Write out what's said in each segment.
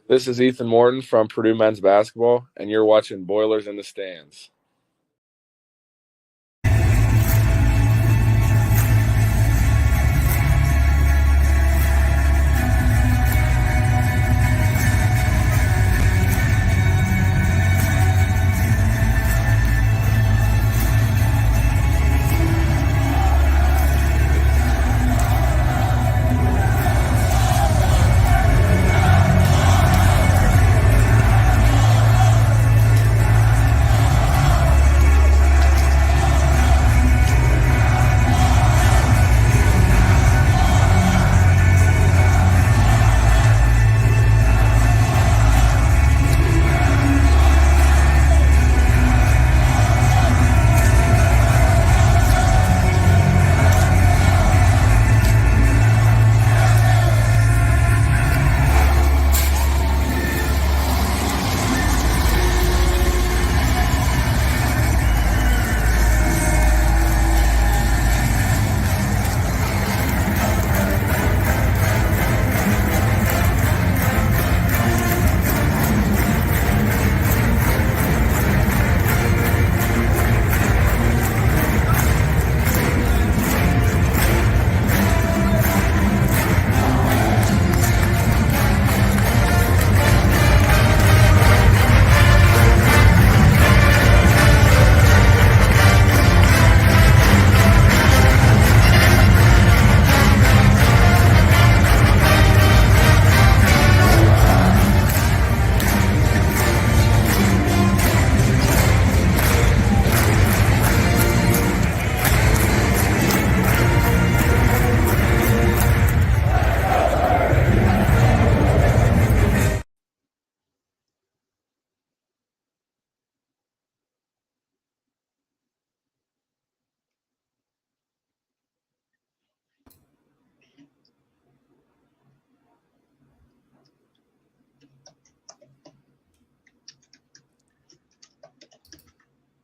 This is Ethan Morton from Purdue men's basketball, and you're watching Boilers in the Stands.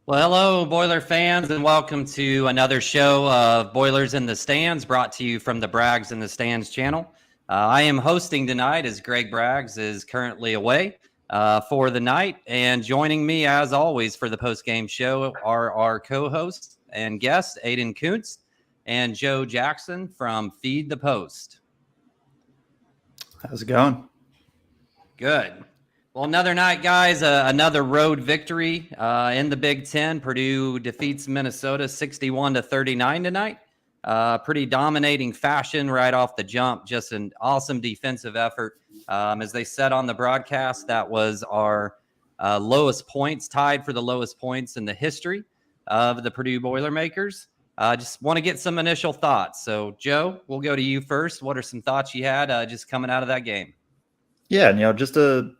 Well, hello, Boiler fans, and welcome to another show of Boilers in the Stands, brought to you from the Braggs in the Stands channel. I am hosting tonight as Greg Braggs is currently away for the night, and joining me, as always, for the post-game show are our co-hosts and guests, Aidan Kunst and Joe Jackson from Feed the Post. How's it going? Good. Well, another night, guys, another road victory in the Big Ten. Purdue defeats Minnesota 61-39 tonight. Pretty dominating fashion right off the jump. Just an awesome defensive effort. As they said on the broadcast, that was our lowest points, tied for the lowest points in the history of the Purdue Boilermakers. Just want to get some initial thoughts. So, Joe, we'll go to you first. What are some thoughts you had just coming out of that game? Yeah, just a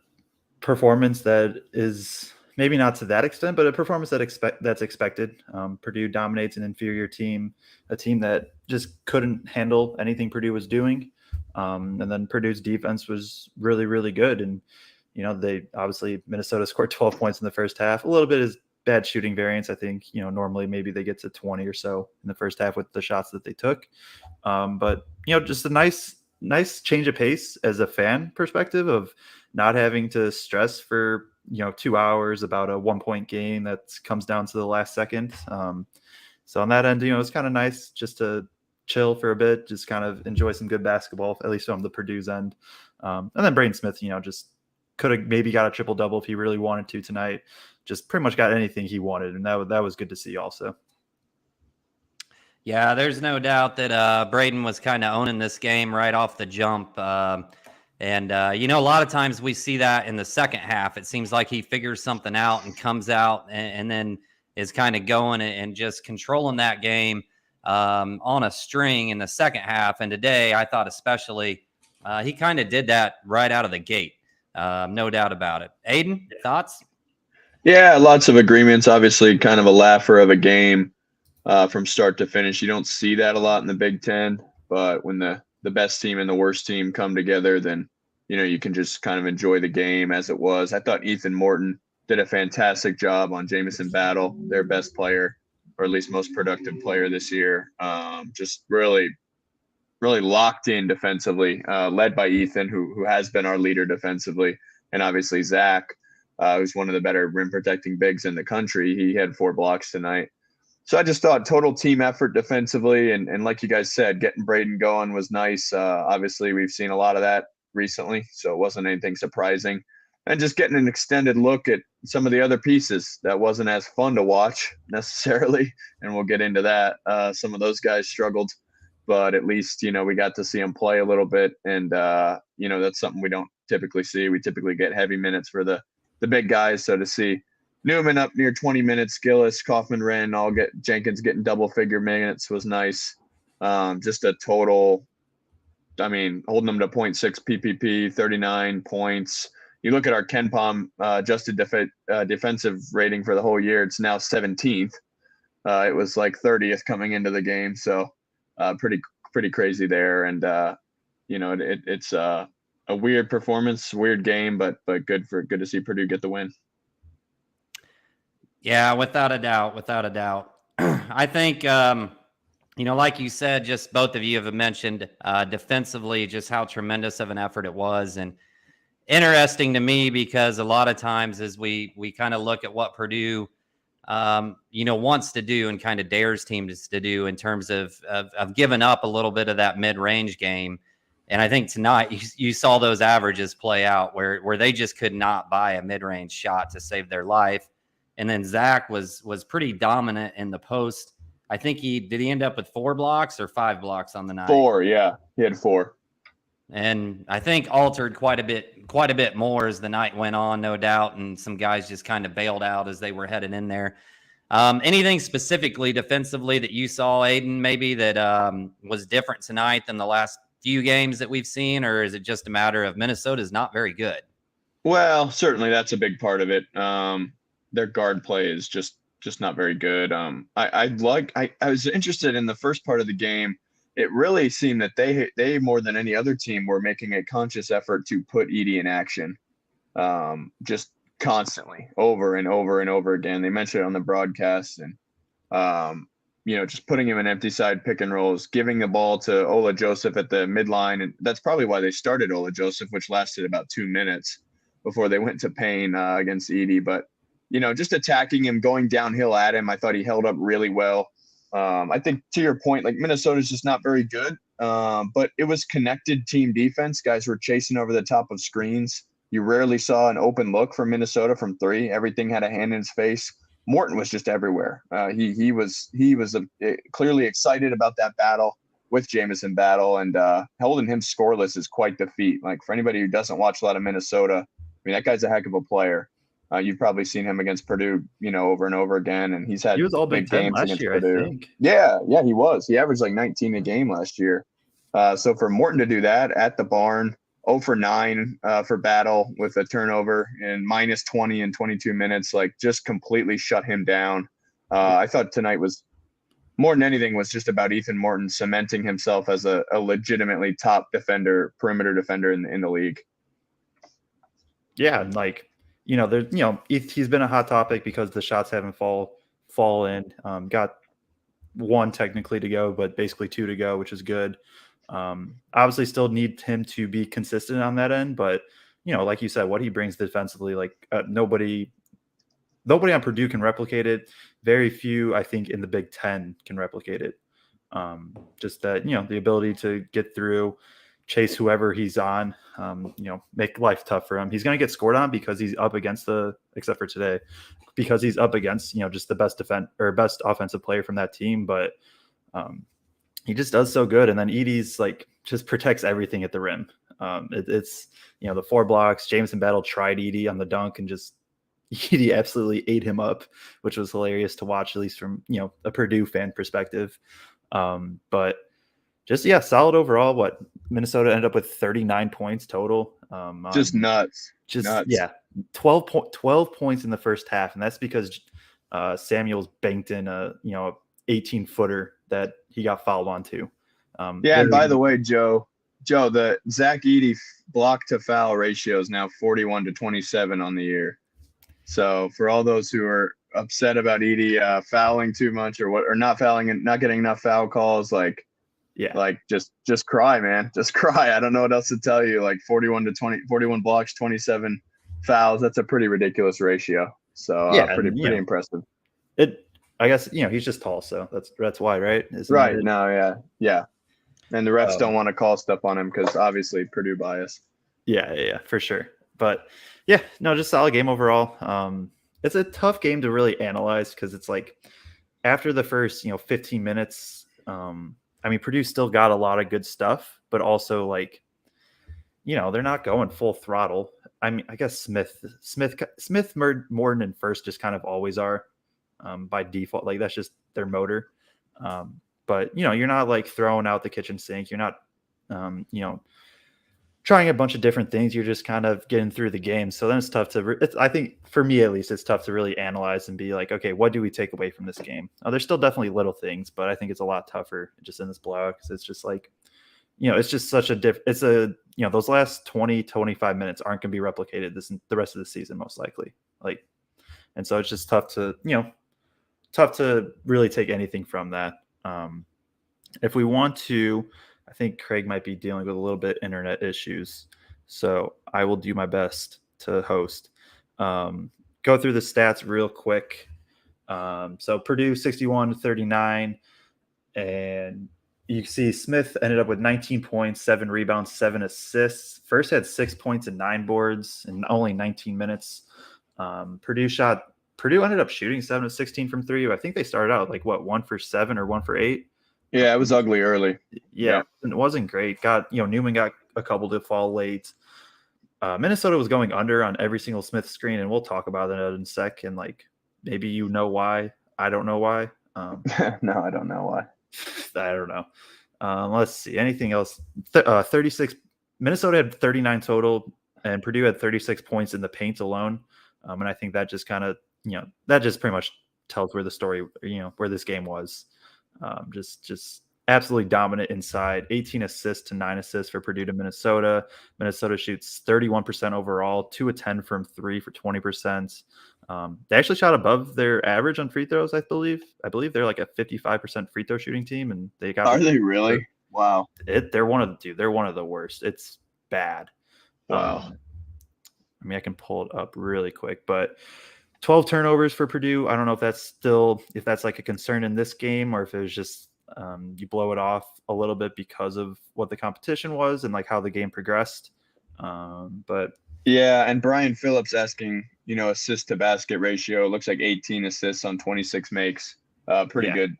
performance that is maybe not to that extent, but a performance that's expected. Purdue dominates an inferior team, a team that just couldn't handle anything Purdue was doing. And then Purdue's defense was really, really good. And, they obviously Minnesota scored 12 points in the first half. A little bit is bad shooting variance. I think, normally maybe they get to 20 or so in the first half with the shots that they took. But, just a nice change of pace as a fan perspective of not having to stress for 2 hours about a 1-point game that comes down to the last second. So on that end, it's kind of nice just to chill for a bit, just kind of enjoy some good basketball, at least from the Purdue's end. And then Braden Smith, just could have maybe got a triple double if he really wanted to tonight. Just pretty much got anything he wanted, and that was good to see also. Yeah, there's no doubt that Braden was kind of owning this game right off the jump. And a lot of times we see that in the second half. It seems like he figures something out and comes out and then is kind of going and just controlling that game on a string in the second half. And today, I thought especially, he kind of did that right out of the gate. No doubt about it. Aidan, thoughts? Yeah, lots of agreements. Obviously, kind of a laugher of a game from start to finish. You don't see that a lot in the Big Ten, but when the best team and the worst team come together, then, you can just kind of enjoy the game as it was. I thought Ethan Morton did a fantastic job on Jamison Battle, their best player, or at least most productive player this year. Just really, really locked in defensively, led by Ethan, who has been our leader defensively. And obviously Zach, who's one of the better rim protecting bigs in the country, he had 4 blocks tonight. So I just thought total team effort defensively, and like you guys said, getting Braden going was nice. Obviously, we've seen a lot of that recently, so it wasn't anything surprising. And just getting an extended look at some of the other pieces that wasn't as fun to watch necessarily, and we'll get into that. Some of those guys struggled, but at least, we got to see them play a little bit, and, that's something we don't typically see. We typically get heavy minutes for the big guys, so to see Newman up near 20 minutes, Gillis, Kaufman, Wren, Jenkins getting double-figure minutes was nice. Just a total, holding them to 0.6 PPP, 39 points. You look at our KenPom adjusted defensive rating for the whole year, it's now 17th. It was like 30th coming into the game, so pretty crazy there. And, it's a weird performance, weird game, but good to see Purdue get the win. Yeah, without a doubt. I think, like you said, just both of you have mentioned defensively just how tremendous of an effort it was. And interesting to me because a lot of times as we kind of look at what Purdue, wants to do and kind of dares teams to do in terms of giving up a little bit of that mid-range game. And I think tonight you saw those averages play out where they just could not buy a mid-range shot to save their life. And then Zach was pretty dominant in the post. I think did he end up with 4 blocks or 5 blocks on the night? 4, yeah. He had 4. And I think altered quite a bit more as the night went on, no doubt. And some guys just kind of bailed out as they were headed in there. Anything specifically defensively that you saw, Aidan, maybe that was different tonight than the last few games that we've seen? Or is it just a matter of Minnesota's not very good? Well, certainly that's a big part of it. Their guard play is just not very good. I was interested in the first part of the game. It really seemed that they more than any other team were making a conscious effort to put Edie in action, just constantly, over and over and over again. They mentioned it on the broadcast, and just putting him in empty side pick and rolls, giving the ball to Ola Joseph at the midline, and that's probably why they started Ola Joseph, which lasted about 2 minutes before they went to Payne against Edie. But just attacking him, going downhill at him, I thought he held up really well. I think to your point, like Minnesota's just not very good, but it was connected team defense. Guys were chasing over the top of screens. You rarely saw an open look from Minnesota from 3. Everything had a hand in his face. Morton was just everywhere. He was clearly excited about that battle with Jamison Battle, and holding him scoreless is quite the feat. Like for anybody who doesn't watch a lot of Minnesota, that guy's a heck of a player. You've probably seen him against Purdue, over and over again, and he was all big games last year, Purdue. I think. Yeah, he was. He averaged like 19 a game last year. So for Morton to do that at the barn, 0 for 9 for Battle with a turnover and minus 20 in 22 minutes, like just completely shut him down. I thought tonight was more than anything was just about Ethan Morton cementing himself as a legitimately top perimeter defender in the league. Yeah, like. He's been a hot topic because the shots haven't fallen. Got 1 technically to go, but basically 2 to go, which is good. Obviously still need him to be consistent on that end, but like you said, what he brings defensively, like nobody on Purdue can replicate it. Very few, I think, in the Big Ten can replicate it. Just that, the ability to get through, chase whoever he's on, make life tough for him. He's going to get scored on because he's up against except for today, because he's up against, just the best best offensive player from that team. But he just does so good. And then Edie's just protects everything at the rim. It's the 4 blocks. Jamison Battle tried Edie on the dunk and just Edie absolutely ate him up, which was hilarious to watch, at least from, a Purdue fan perspective. But just, solid overall. What Minnesota ended up with 39 points total. Just nuts. Just nuts. Yeah, 12 points in the first half, and that's because Samuels banked in a 18-footer that he got fouled onto. And by the way, Joe, the Zach Edey block to foul ratio is now 41-27 on the year. So for all those who are upset about Edey fouling too much or not fouling and not getting enough foul calls, just cry, man. Just cry. I don't know what else to tell you. 41 blocks, 27 fouls. That's a pretty ridiculous ratio. So Yeah, pretty and, you know, impressive. I guess, you know, he's just tall, so that's why, right? Isn't Right. that it? No, yeah. And the refs don't want to call stuff on him because obviously Purdue bias. Yeah, for sure. But yeah, no, just solid game overall. It's a tough game to really analyze because it's like after the first, 15 minutes, I mean, Purdue still got a lot of good stuff, but also like, they're not going full throttle. I mean, I guess Smith, Morton, and First just kind of always are by default. Like that's just their motor. But you're not like throwing out the kitchen sink. You're not, trying a bunch of different things. You're just kind of getting through the game. So then it's tough to, I think for me at least, it's tough to really analyze and be like, okay, what do we take away from this game? There's still definitely little things, but I think it's a lot tougher just in this blowout because it's just like, it's just such a those last 20, 25 minutes aren't going to be replicated the rest of the season, most likely. Like, and so it's just tough to really take anything from that. If we want to, I think Kraig might be dealing with a little bit internet issues, so I will do my best to host. Go through the stats real quick. So Purdue 61-39, and you see Smith ended up with 19 points, 7 rebounds, 7 assists. First had 6 points and 9 boards in only 19 minutes. Purdue ended up shooting 7 of 16 from 3. I think they started out like 1 for 7 or 1 for 8. Yeah, it was ugly early. Yeah. It wasn't great. Newman got a couple to fall late. Minnesota was going under on every single Smith screen, and we'll talk about that in a sec. And like, maybe you know why. I don't know why. No, I don't know why. I don't know. Let's see. Anything else? 36. Minnesota had 39 total, and Purdue had 36 points in the paint alone. And I think that just kind of, that just pretty much tells where the story, where this game was. Just absolutely dominant inside. 18 assists to 9 assists for Purdue to Minnesota. Minnesota shoots 31% overall, 2 of 10 from 3 for 20%. They actually shot above their average on free throws, I believe. I believe they're like a 55% free throw shooting team, and they got. Are they really? Wow. They're one of the worst. It's bad. Wow. I mean, I can pull it up really quick, but 12 turnovers for Purdue. I don't know if that's like a concern in this game, or if it was just you blow it off a little bit because of what the competition was and like how the game progressed. But yeah, and Brian Phillips asking, assist to basket ratio. It looks like 18 assists on 26 makes. Pretty good,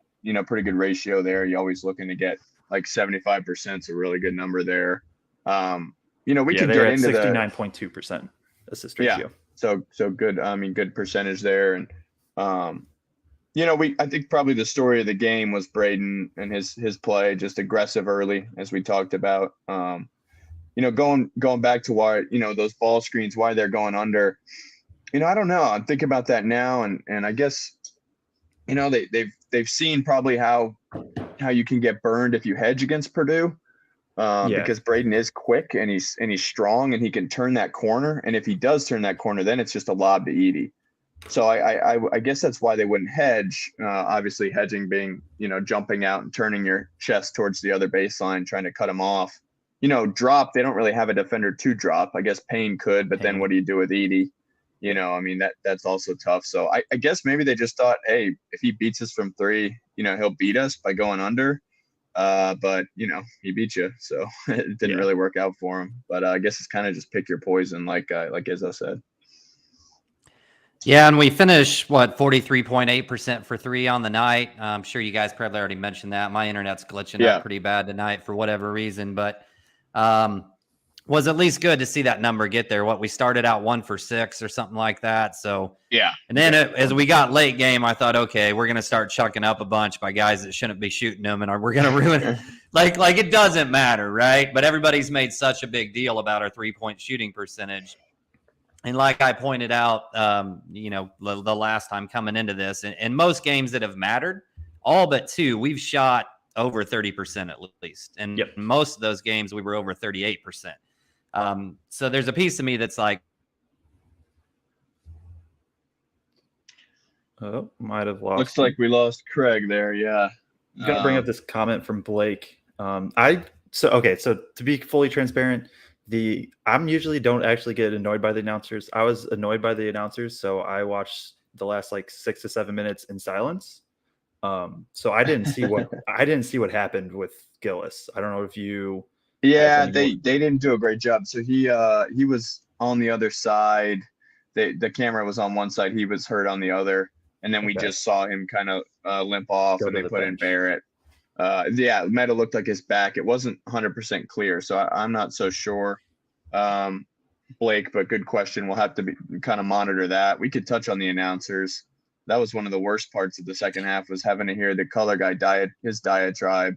pretty good ratio there. You're always looking to get like 75% is a really good number there. We could get into 69.2% assist ratio. Yeah. So good. I mean, good percentage there. And, I think probably the story of the game was Braden and his play, just aggressive early, as we talked about. Going back to why, those ball screens, why they're going under, I don't know. I'm thinking about that now. And I guess, they've seen probably how you can get burned if you hedge against Purdue. Because Braden is quick and he's strong and he can turn that corner. And if he does turn that corner, then it's just a lob to Edie. So I guess that's why they wouldn't hedge. Obviously, hedging being, jumping out and turning your chest towards the other baseline, trying to cut him off. Drop, they don't really have a defender to drop. I guess Payne could, but then what do you do with Edie? That's also tough. So I guess maybe they just thought, hey, if he beats us from 3, he'll beat us by going under. But he beat you, so it didn't really work out for him. But I guess it's kind of just pick your poison, like Izzo said. Yeah, and we finished 43.8% for 3 on the night. I'm sure you guys probably already mentioned that. My internet's glitching out pretty bad tonight for whatever reason, but was at least good to see that number get there. We started out 1 for 6 or something like that. So yeah, and then as we got late game, I thought, okay, we're gonna start chucking up a bunch by guys that shouldn't be shooting them, and we're gonna ruin it. like it doesn't matter, right? But everybody's made such a big deal about our 3-point shooting percentage. And like I pointed out, the last time coming into this, in most games that have mattered, all but 2, we've shot over 30% at least. And in most of those games, we were over 38%. So there's a piece of me that's like, oh, might have lost. Looks like we lost Kraig there. Yeah. I'm going to bring up this comment from Blake. So to be fully transparent, I'm usually don't actually get annoyed by the announcers. I was annoyed by the announcers, so I watched the last like 6 to 7 minutes in silence. So I didn't see what happened with Gillis. I don't know if you have Yeah, any more. they didn't do a great job. So he was on the other side. The camera was on one side. He was hurt on the other, and then we Okay. just saw him kind of limp off, Go and to they the put in bench. Barrett. Yeah, it might have looked like his back. It wasn't 100% clear, so I'm not so sure, Blake. But good question. We'll have to kind of monitor that. We could touch on the announcers. That was one of the worst parts of the second half, was having to hear the color guy his diatribe,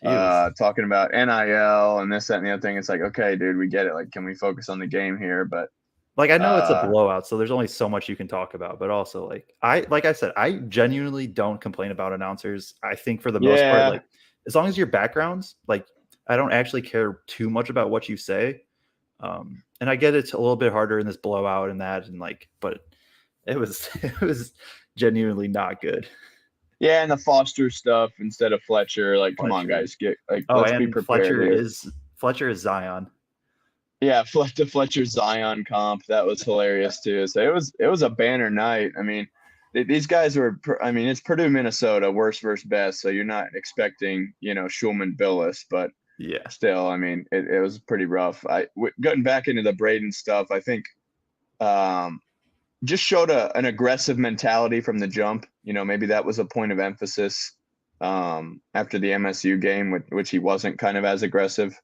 He was talking about NIL and this, that, and the other thing. It's like, okay, dude, we get it. Like, can we focus on the game here? But like, I know it's a blowout, so there's only so much you can talk about. But also, like I said, I genuinely don't complain about announcers. I think for the most part, like, as long as your backgrounds, like, I don't actually care too much about what you say. And I get it's a little bit harder in this blowout and that, and like, but it was genuinely not good. Yeah, and the Foster stuff instead of Fletcher. Like, come on, Fletcher. guys, let's be And prepared. Fletcher is Zion. Yeah, the Fletcher Zion comp, that was hilarious too. So it was a banner night. I mean, these guys were. I mean, it's Purdue, Minnesota, worst versus best. So you're not expecting, Schulman Billis, but Yeah. still, I mean, it was pretty rough. Getting back into the Braden stuff, I think, just showed an aggressive mentality from the jump. Maybe that was a point of emphasis after the MSU game, which he wasn't kind of as aggressive.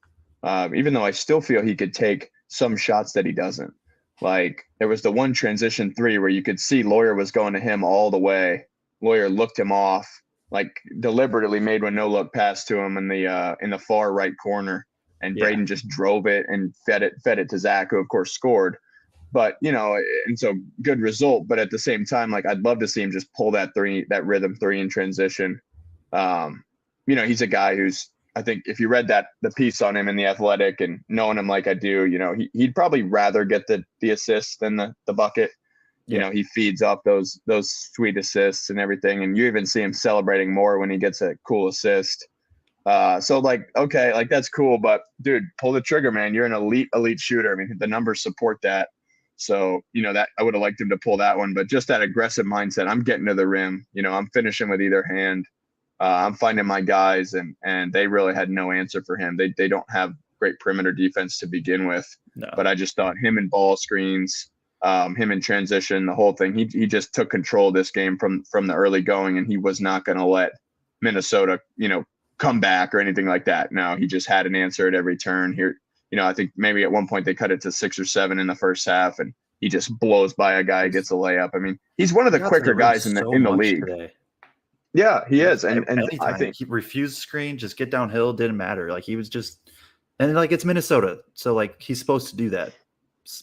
Even though I still feel he could take some shots that he doesn't. Like, there was the one transition 3 where you could see Lawyer was going to him all the way. Lawyer looked him off, like deliberately made one no-look pass to him in the far right corner, and Braden just drove it and fed it to Zach, who of course scored. But, and so good result. But at the same time, like, I'd love to see him just pull that rhythm 3 in transition. He's a guy who's, I think if you read the piece on him in The Athletic and knowing him like I do, he'd probably rather get the assist than the bucket. He feeds off those sweet assists and everything. And you even see him celebrating more when he gets a cool assist. So, like, okay, like, that's cool, but dude, pull the trigger, man. You're an elite shooter. I mean, the numbers support that. So, that I would have liked him to pull that one, but just that aggressive mindset. I'm getting to the rim, I'm finishing with either hand. I'm finding my guys, and they really had no answer for him. They don't have great perimeter defense to begin with. No. But I just thought him in ball screens, him in transition, the whole thing. He just took control of this game from the early going, and he was not going to let Minnesota, come back or anything like that. No, he just had an answer at every turn here. I think maybe at one point they cut it to 6 or 7 in the first half, and he just blows by a guy, gets a layup. I mean, he's one of the quicker guys in the league. Today. Yeah, he is. And I think he refused screen, just get downhill, didn't matter. Like, he was just, and like, it's Minnesota. So, like, he's supposed to do that.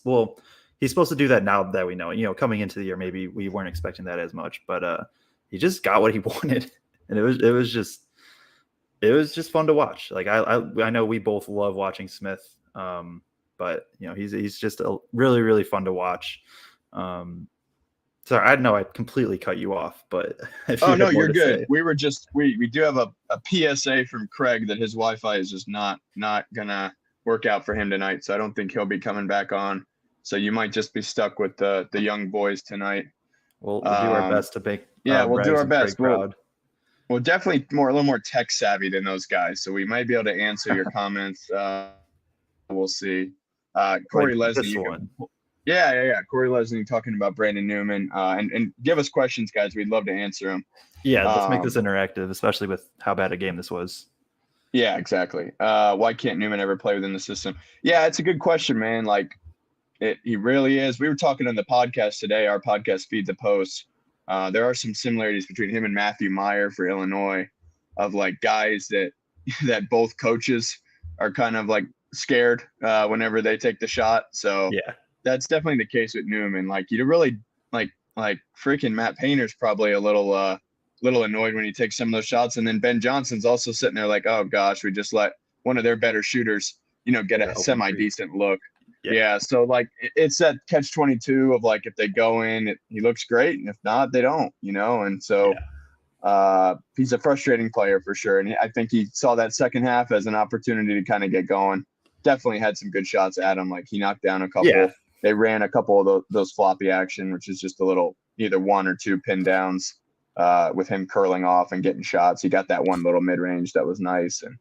Well, he's supposed to do that now that we know it. Coming into the year, maybe we weren't expecting that as much, but he just got what he wanted. And it was just fun to watch. Like, I know we both love watching Smith. But he's just a really, really fun to watch. Sorry, I know I completely cut you off, but you're good. Say. We were just we do have a PSA from Kraig that his Wi-Fi is just not gonna work out for him tonight, so I don't think he'll be coming back on. So you might just be stuck with the young boys tonight. We'll do our best to make. We'll do our best. We're definitely a little more tech savvy than those guys, so we might be able to answer your comments. We'll see. Corey Leslie. Corey Leslie talking about Brandon Newman. And give us questions, guys. We'd love to answer them. Yeah, let's make this interactive, especially with how bad a game this was. Yeah, exactly. Why can't Newman ever play within the system? Yeah, it's a good question, man. Like, he really is. We were talking on the podcast today. Our podcast feeds a post. There are some similarities between him and Matthew Meyer for Illinois, of like guys that both coaches are kind of like scared whenever they take the shot. So yeah, that's definitely the case with Newman. Like, you really like freaking Matt Painter's probably a little annoyed when he takes some of those shots, and then Ben Johnson's also sitting there like, oh gosh, we just let one of their better shooters get a semi-decent look. Yeah, so like it's that catch-22 of like, if they go in, he looks great, and if not, they don't. And so he's a frustrating player for sure, and I think he saw that second half as an opportunity to kind of get going. definitely had some good shots at him. Like he knocked down a couple. Yeah. They ran a couple of those floppy action, which is just a little either 1 or 2 pin downs with him curling off and getting shots. He got that one little mid range that was nice. And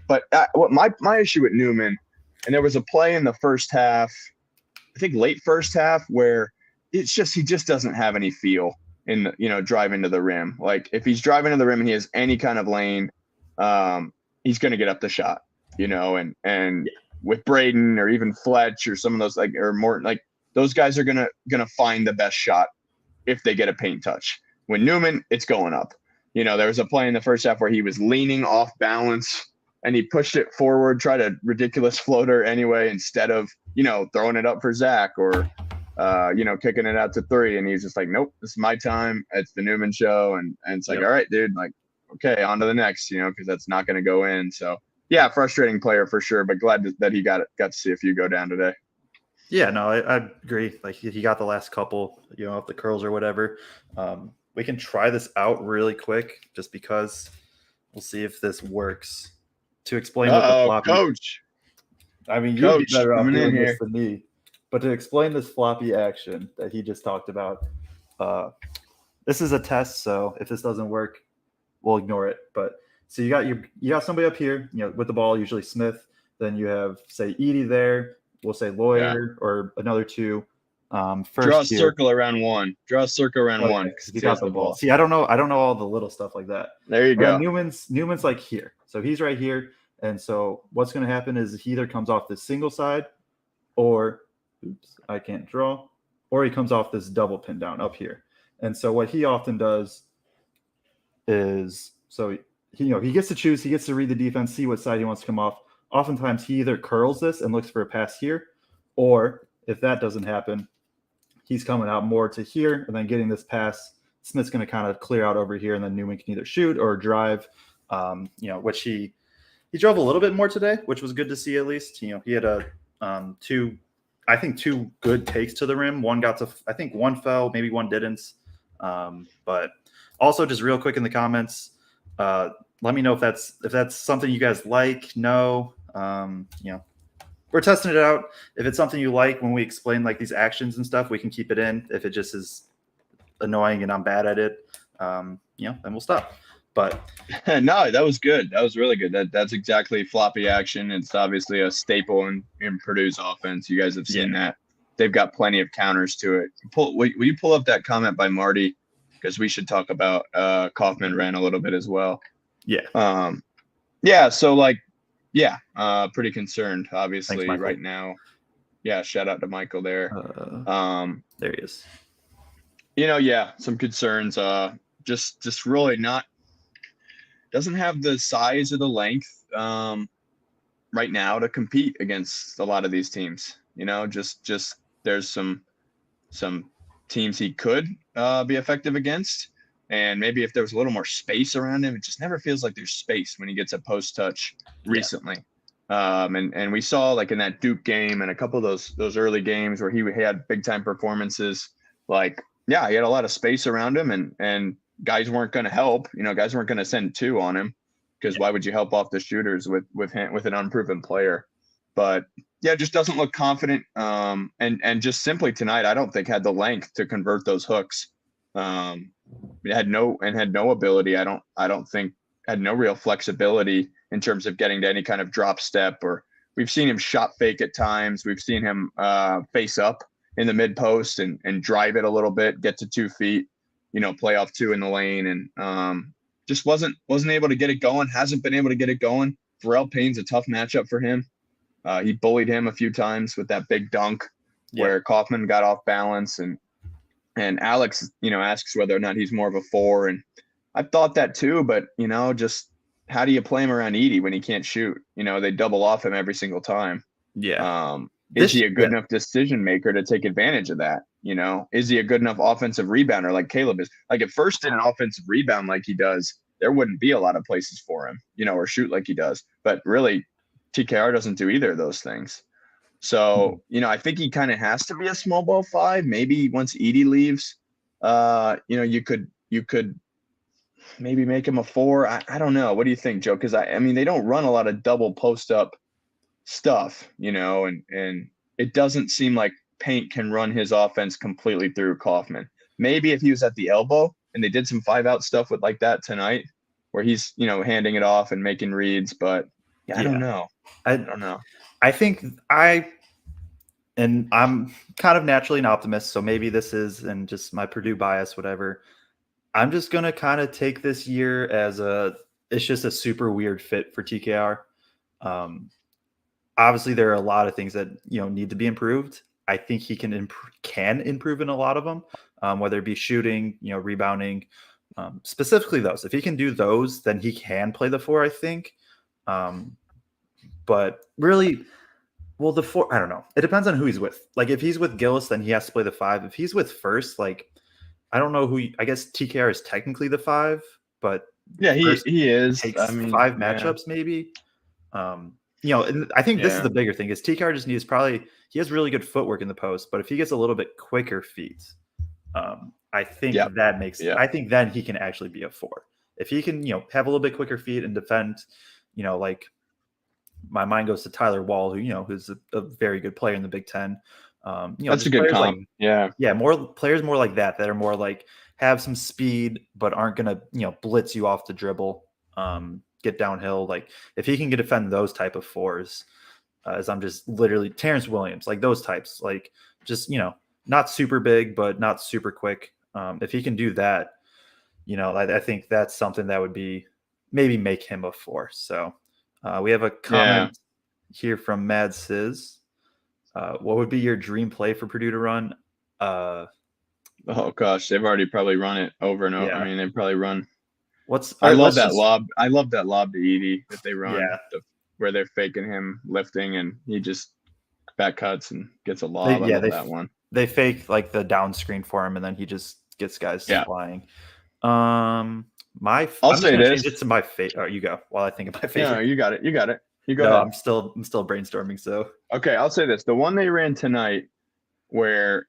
but what my issue with Newman, and there was a play in the first half, I think late first half, where it's just he just doesn't have any feel in driving to the rim. Like if he's driving to the rim and he has any kind of lane, he's going to get up the shot. And with Braden or even Fletch or some of those or Morton, like those guys are gonna find the best shot if they get a paint touch. When Newman, it's going up. There was a play in the first half where he was leaning off balance and he pushed it forward, tried a ridiculous floater anyway, instead of, throwing it up for Zach or, kicking it out to 3. And he's just like, nope, this is my time. It's the Newman show. And it's like, all right, dude, like, okay, on to the next, because that's not going to go in. So yeah, frustrating player for sure, but glad that he got to see a few go down today. Yeah, no, I agree. Like he got the last couple, of the curls or whatever. We can try this out really quick just because we'll see if this works. To explain what the floppy coach. I mean, you'd be better off doing this than me. But to explain this floppy action that he just talked about, this is a test, so if this doesn't work, we'll ignore it. But so you got somebody up here, with the ball, usually Smith. Then you have, say, Edie there. We'll say Lawyer or another 2. First draw a circle around 1. Draw a circle around 1. You got the ball. See, I don't know all the little stuff like that. There you go. Newman's like here, so he's right here, and so what's going to happen is he either comes off this single side, or I can't draw, or he comes off this double pin down up here. And so what he often does is he gets to choose, he gets to read the defense, see what side he wants to come off. Oftentimes he either curls this and looks for a pass here, or if that doesn't happen, he's coming out more to here and then getting this pass. Smith's going to kind of clear out over here, and then Newman can either shoot or drive, which he drove a little bit more today, which was good to see at least. He had two good takes to the rim. One got to, I think one fell, maybe one didn't. But also just real quick in the comments, let me know if that's something you guys like. No, we're testing it out. If it's something you like when we explain like these actions and stuff, we can keep it in. If it just is annoying and I'm bad at it, then we'll stop. But no, that was good. That was really good. That's exactly floppy action. It's obviously a staple in Purdue's offense. You guys have seen that. They've got plenty of counters to it. Will you pull up that comment by Marty? Because we should talk about Kaufman ran a little bit as well. Yeah. So pretty concerned, obviously. Thanks, right now. Yeah, shout out to Michael there. There he is. Some concerns. Just really not doesn't have the size or the length right now to compete against a lot of these teams. Just there's some teams he could be effective against. And maybe if there was a little more space around him, it just never feels like there's space when he gets a post touch recently. And we saw like in that Duke game and a couple of those early games where he had big time performances, he had a lot of space around him and guys weren't going to help, guys weren't going to send 2 on him because why would you help off the shooters with an unproven player? But just doesn't look confident. And just simply tonight, I don't think had the length to convert those hooks. Had no ability. I don't think had no real flexibility in terms of getting to any kind of drop step, or we've seen him shot fake at times. We've seen him face up in the mid post and drive it a little bit, get to 2 feet, play off 2 in the lane. And just wasn't able to get it going. Hasn't been able to get it going. Pharrell Payne's a tough matchup for him. He bullied him a few times with that big dunk where Kaufman got off balance and Alex, asks whether or not he's more of a 4. And I thought that too, but, just how do you play him around Edie when he can't shoot? They double off him every single time. Yeah. Is he a good enough decision maker to take advantage of that? Is he a good enough offensive rebounder like Caleb is? Like if First did an offensive rebound like he does, there wouldn't be a lot of places for him, or shoot like he does. But really, TKR doesn't do either of those things. So, I think he kind of has to be a small ball 5. Maybe once Edie leaves, you could maybe make him a 4. I don't know. What do you think, Joe? Because I mean, they don't run a lot of double post up stuff, and it doesn't seem like Paint can run his offense completely through Kaufman. Maybe if he was at the elbow and they did some 5-out stuff with like that tonight, where he's, handing it off and making reads, but I don't know. I don't know. I think and I'm kind of naturally an optimist, so maybe this is, and just my Purdue bias, whatever. I'm just going to kind of take this year as it's just a super weird fit for TKR. Obviously there are a lot of things that, need to be improved. I think he can improve in a lot of them, whether it be shooting, rebounding, specifically those. If he can do those, then he can play the 4, I think. But really, well, the 4, I don't know. It depends on who he's with. Like if he's with Gillis, then he has to play the 5. If he's with First, like I don't know I guess TKR is technically the 5, but yeah, he is. Takes 5 matchups maybe. And I think this is the bigger thing is TKR just needs he has really good footwork in the post, but if he gets a little bit quicker feet, I think that makes I think then he can actually be a 4. If he can, have a little bit quicker feet and defend, like my mind goes to Tyler Wall, who's a very good player in the Big Ten. That's a good comp. More players more like that are more like have some speed but aren't gonna blitz you off the dribble, get downhill. Like if he can defend those type of 4s, as I'm just literally Terrence Williams, like those types, like just not super big but not super quick. If he can do that, I think that's something that would be maybe make him a 4. So we have a comment here from Mad Sizz. What would be your dream play for Purdue to run? Oh gosh, they've already probably run it over and over. Yeah. I mean, they probably run. I love that lob. I love that lob to Edie that they run, where they're faking him lifting and he just back cuts and gets a lob. I love that one. They fake like the down screen for him and then he just gets guys flying. I'll say this. It's my favorite. Oh, you go while I think of my favorite. No, you got it. You go ahead. I'm still brainstorming. So okay, I'll say this: the one they ran tonight, where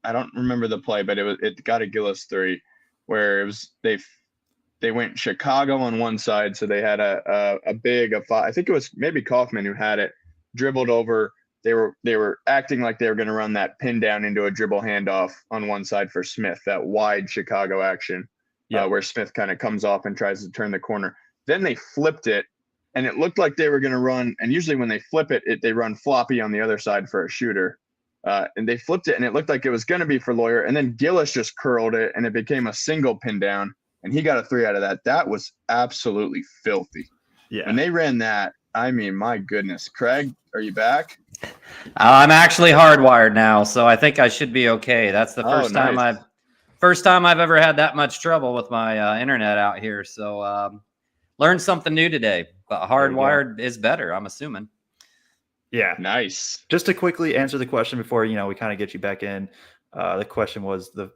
I don't remember the play, but it got a Gillis 3, where it was they went Chicago on one side, so they had a 5. I think it was maybe Kaufman who had it, dribbled over. They were acting like they were going to run that pin down into a dribble handoff on one side for Smith, that wide Chicago action, where Smith kind of comes off and tries to turn the corner. Then they flipped it, and it looked like they were going to run. And usually when they flip it, they run floppy on the other side for a shooter. And they flipped it, and it looked like it was going to be for Lawyer. And then Gillis just curled it, and it became a single pin down, and he got a 3 out of that. That was absolutely filthy. Yeah. When they ran that, I mean, my goodness. Kraig, are you back? I'm actually hardwired now, so I think I should be okay. That's the first time I've ever had that much trouble with my internet out here. So learned something new today, but hardwired is better, I'm assuming. Yeah. Nice. Just to quickly answer the question before, we kind of get you back in. The question was the,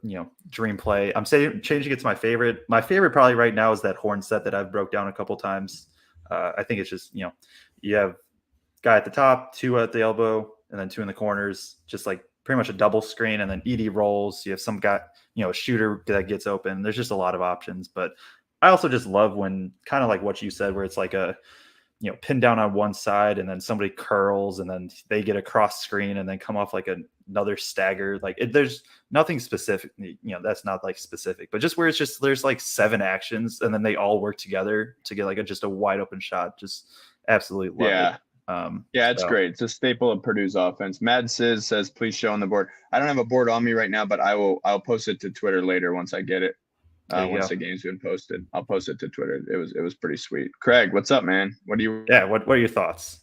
dream play. I'm saying changing it to my favorite. My favorite probably right now is that horn set that I've broke down a couple times. I think it's just, you have guy at the top, 2 at the elbow, and then 2 in the corners, just like pretty much a double screen. And then Edie rolls. You have some guy, a shooter that gets open. There's just a lot of options. But I also just love when kind of like what you said, where it's like a, pin down on one side and then somebody curls and then they get a cross screen and then come off like another stagger. Like there's nothing specific, that's not like specific, but just where it's just, there's like 7 actions and then they all work together to get like just a wide open shot. Just absolutely love it. It's great. It's a staple of Purdue's offense. Mad Sizz says, please show on the board. I don't have a board on me right now, but I'll post it to Twitter later once I get it. Once the game's been posted, I'll post it to Twitter. It was pretty sweet. Kraig, what's up, man? What are your thoughts?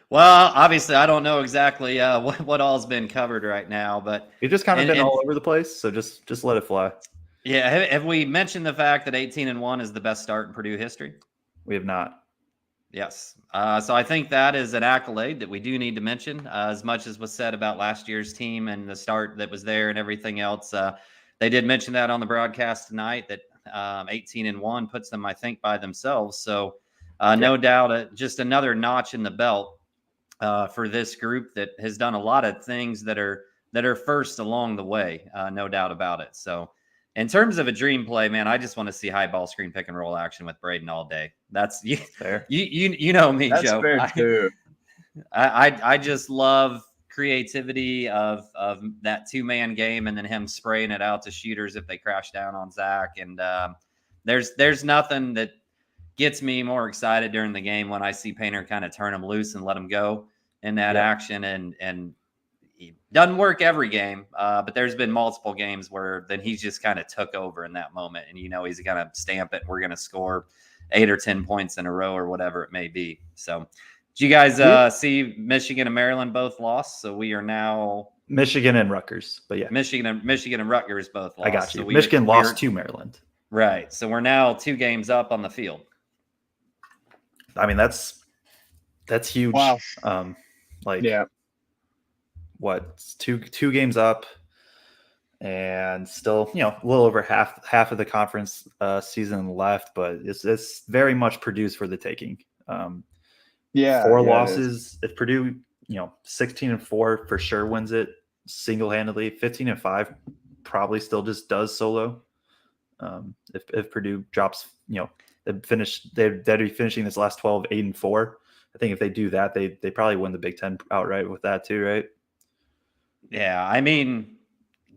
Well, obviously I don't know exactly what all's been covered right now, but you've just kind of been all over the place. So just let it fly. Yeah. Have we mentioned the fact that 18-1 is the best start in Purdue history? We have not. Yes. So I think that is an accolade that we do need to mention, as much as was said about last year's team and the start that was there and everything else. They did mention that on the broadcast tonight, that 18-1 puts them, I think, by themselves. So no doubt, just another notch in the belt for this group that has done a lot of things that are first along the way. No doubt about it. So In terms of a dream play, man, I just want to see high ball screen pick and roll action with Braden all day. That's you. Fair. You know me, That's Joe. fair too. I just love creativity of that 2-man game, and then him spraying it out to shooters if they crash down on Zach. And there's nothing that gets me more excited during the game when I see Painter kind of turn him loose and let him go in that action. And it doesn't work every game, but there's been multiple games where then he's just kind of took over in that moment, and he's gonna stamp it. We're gonna score 8 or 10 points in a row or whatever it may be. So. Did you guys see Michigan and Maryland both lost? So we are now Michigan and Rutgers, but yeah, Michigan and Rutgers both lost. I got you. So Michigan lost to Maryland. Right. So we're now 2 games up on the field. I mean, that's huge. Wow. What, two games up, and still, a little over half of the conference season left, but it's very much Purdue's for the taking. 4 losses. If Purdue, 16-4 for sure wins it single-handedly. 15-5 probably still just does solo. If Purdue drops, they'd be finishing this last 12 8-4. I think if they do that, they probably win the Big Ten outright with that too, right? Yeah, I mean,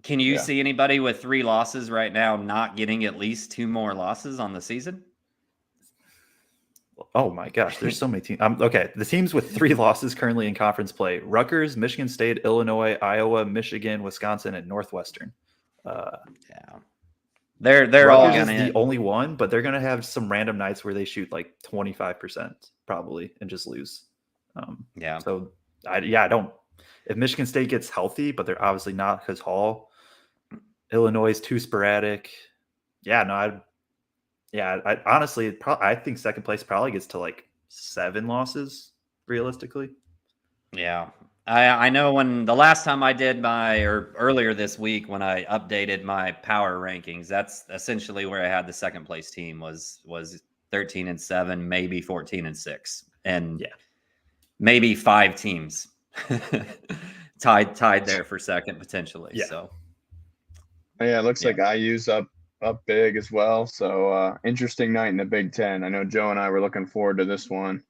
can you see anybody with 3 losses right now not getting at least 2 more losses on the season? Oh my gosh, there's so many teams. Okay, the teams with 3 losses currently in conference play: Rutgers, Michigan State, Illinois, Iowa, Michigan, Wisconsin, and Northwestern. They're all Rutgers is the only one, but they're gonna have some random nights where they shoot like 25% probably and just lose. So I don't. If Michigan State gets healthy, but they're obviously not because Hall, Illinois is too sporadic. I honestly, I think second place probably gets to like 7 losses realistically. Yeah. I know when the last time I did earlier this week when I updated my power rankings, that's essentially where I had the second place team was 13-7, maybe 14-6, and maybe 5 teams tied there for second potentially. Yeah. So it looks like IU's up big as well. So interesting night in the Big Ten. I know Joe and I were looking forward to this one.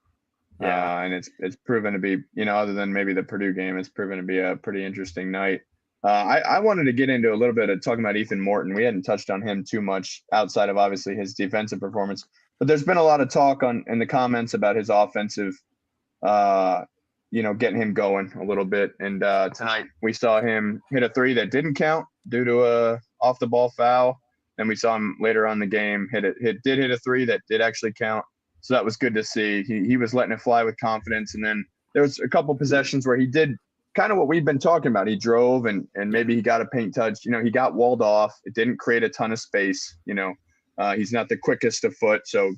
And it's proven to be, other than maybe the Purdue game, it's proven to be a pretty interesting night. I wanted to get into a little bit of talking about Ethan Morton. We hadn't touched on him too much outside of obviously his defensive performance, but there's been a lot of talk in the comments about his offensive, getting him going a little bit. And tonight we saw him hit a 3 that didn't count due to a off the ball foul. And we saw him later on in the game hit a 3 that did actually count. So that was good to see. He was letting it fly with confidence. And then there was a couple possessions where he did kind of what we've been talking about. He drove and maybe he got a paint touch. He got walled off. It didn't create a ton of space. He's not the quickest of foot. So,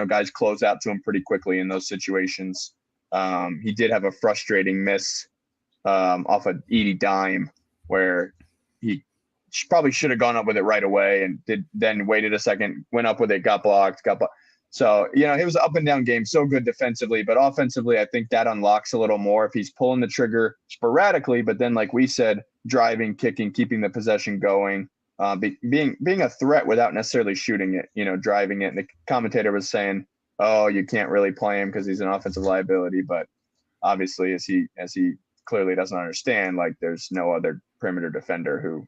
guys close out to him pretty quickly in those situations. He did have a frustrating miss off a Edie dime where he probably should have gone up with it right away and then waited a second, went up with it, got blocked. So, it was an up and down game, so good defensively, but offensively, I think that unlocks a little more if he's pulling the trigger sporadically, but then like we said, driving, kicking, keeping the possession going, being a threat without necessarily shooting it, driving it. And the commentator was saying, oh, you can't really play him because he's an offensive liability, but obviously as he clearly doesn't understand, like there's no other perimeter defender who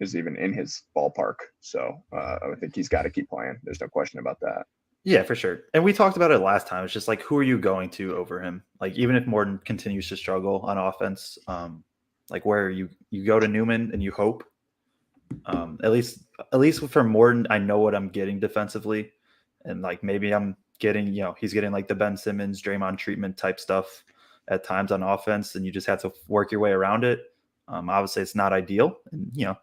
is even in his ballpark. So I think he's got to keep playing. There's no question about that. Yeah, for sure. And we talked about it last time. It's just like, who are you going to over him? Like, even if Morton continues to struggle on offense, like where you go to Newman and you hope, at least for Morton, I know what I'm getting defensively. And like, maybe I'm getting, he's getting like the Ben Simmons, Draymond treatment type stuff at times on offense. And you just have to work your way around it. Obviously it's not ideal. And,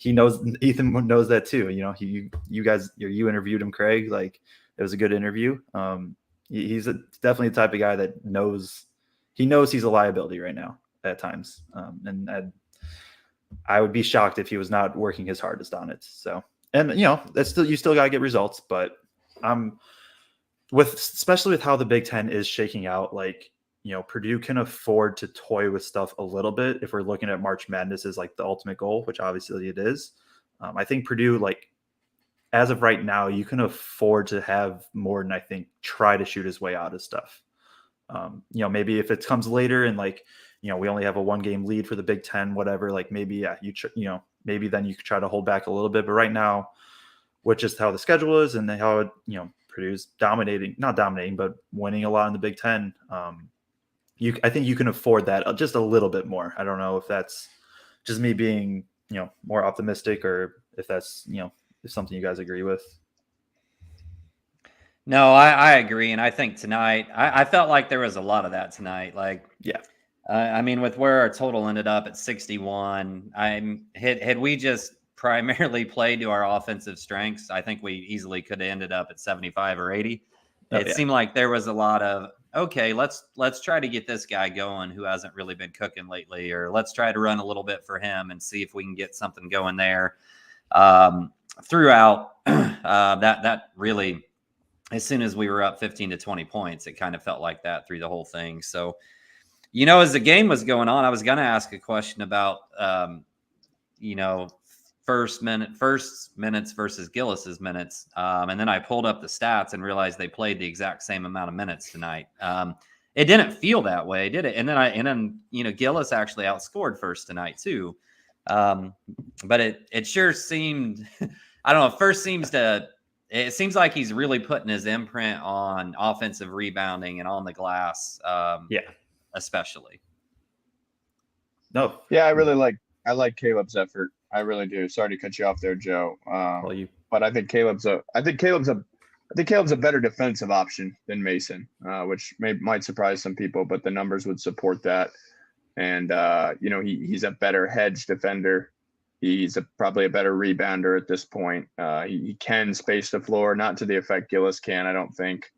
Ethan knows that too. You interviewed him, Kraig. Like, it was a good interview. He's definitely the type of guy that knows he's a liability right now at times. And I would be shocked if he was not working his hardest on it. So, and you still got to get results, but especially with how the Big Ten is shaking out, like, Purdue can afford to toy with stuff a little bit if we're looking at March Madness as like the ultimate goal, which obviously it is. I think Purdue, like, as of right now, you can afford to have Morton, I think, try to shoot his way out of stuff. Maybe if it comes later and like, we only have a 1-game lead for the Big Ten, whatever, like maybe, maybe then you could try to hold back a little bit. But right now, with just how the schedule is and how it, Purdue's not dominating, but winning a lot in the Big Ten. I think you can afford that just a little bit more. I don't know if that's just me being, more optimistic, or if that's, if something you guys agree with. No, I agree. And I think tonight, I felt like there was a lot of that tonight. Like, yeah. I mean, with where our total ended up at 61, had we just primarily played to our offensive strengths, I think we easily could have ended up at 75 or 80. It seemed like there was a lot of, okay, let's try to get this guy going who hasn't really been cooking lately, or let's try to run a little bit for him and see if we can get something going there. Throughout that really, as soon as we were up 15 to 20 points, it kind of felt like that through the whole thing. So, as the game was going on, I was going to ask a question about, first minutes versus Gillis's minutes. And then I pulled up the stats and realized they played the exact same amount of minutes tonight. It didn't feel that way, did it? And then Gillis actually outscored First tonight too. But it sure seemed, I don't know, it seems like he's really putting his imprint on offensive rebounding and on the glass. Especially. No. Yeah, I like Caleb's effort. I really do. Sorry to cut you off there, Joe. But I think Caleb's a better defensive option than Mason, which might surprise some people, but the numbers would support that. And he's a better hedge defender. He's probably a better rebounder at this point. He can space the floor, not to the effect Gillis can, I don't think.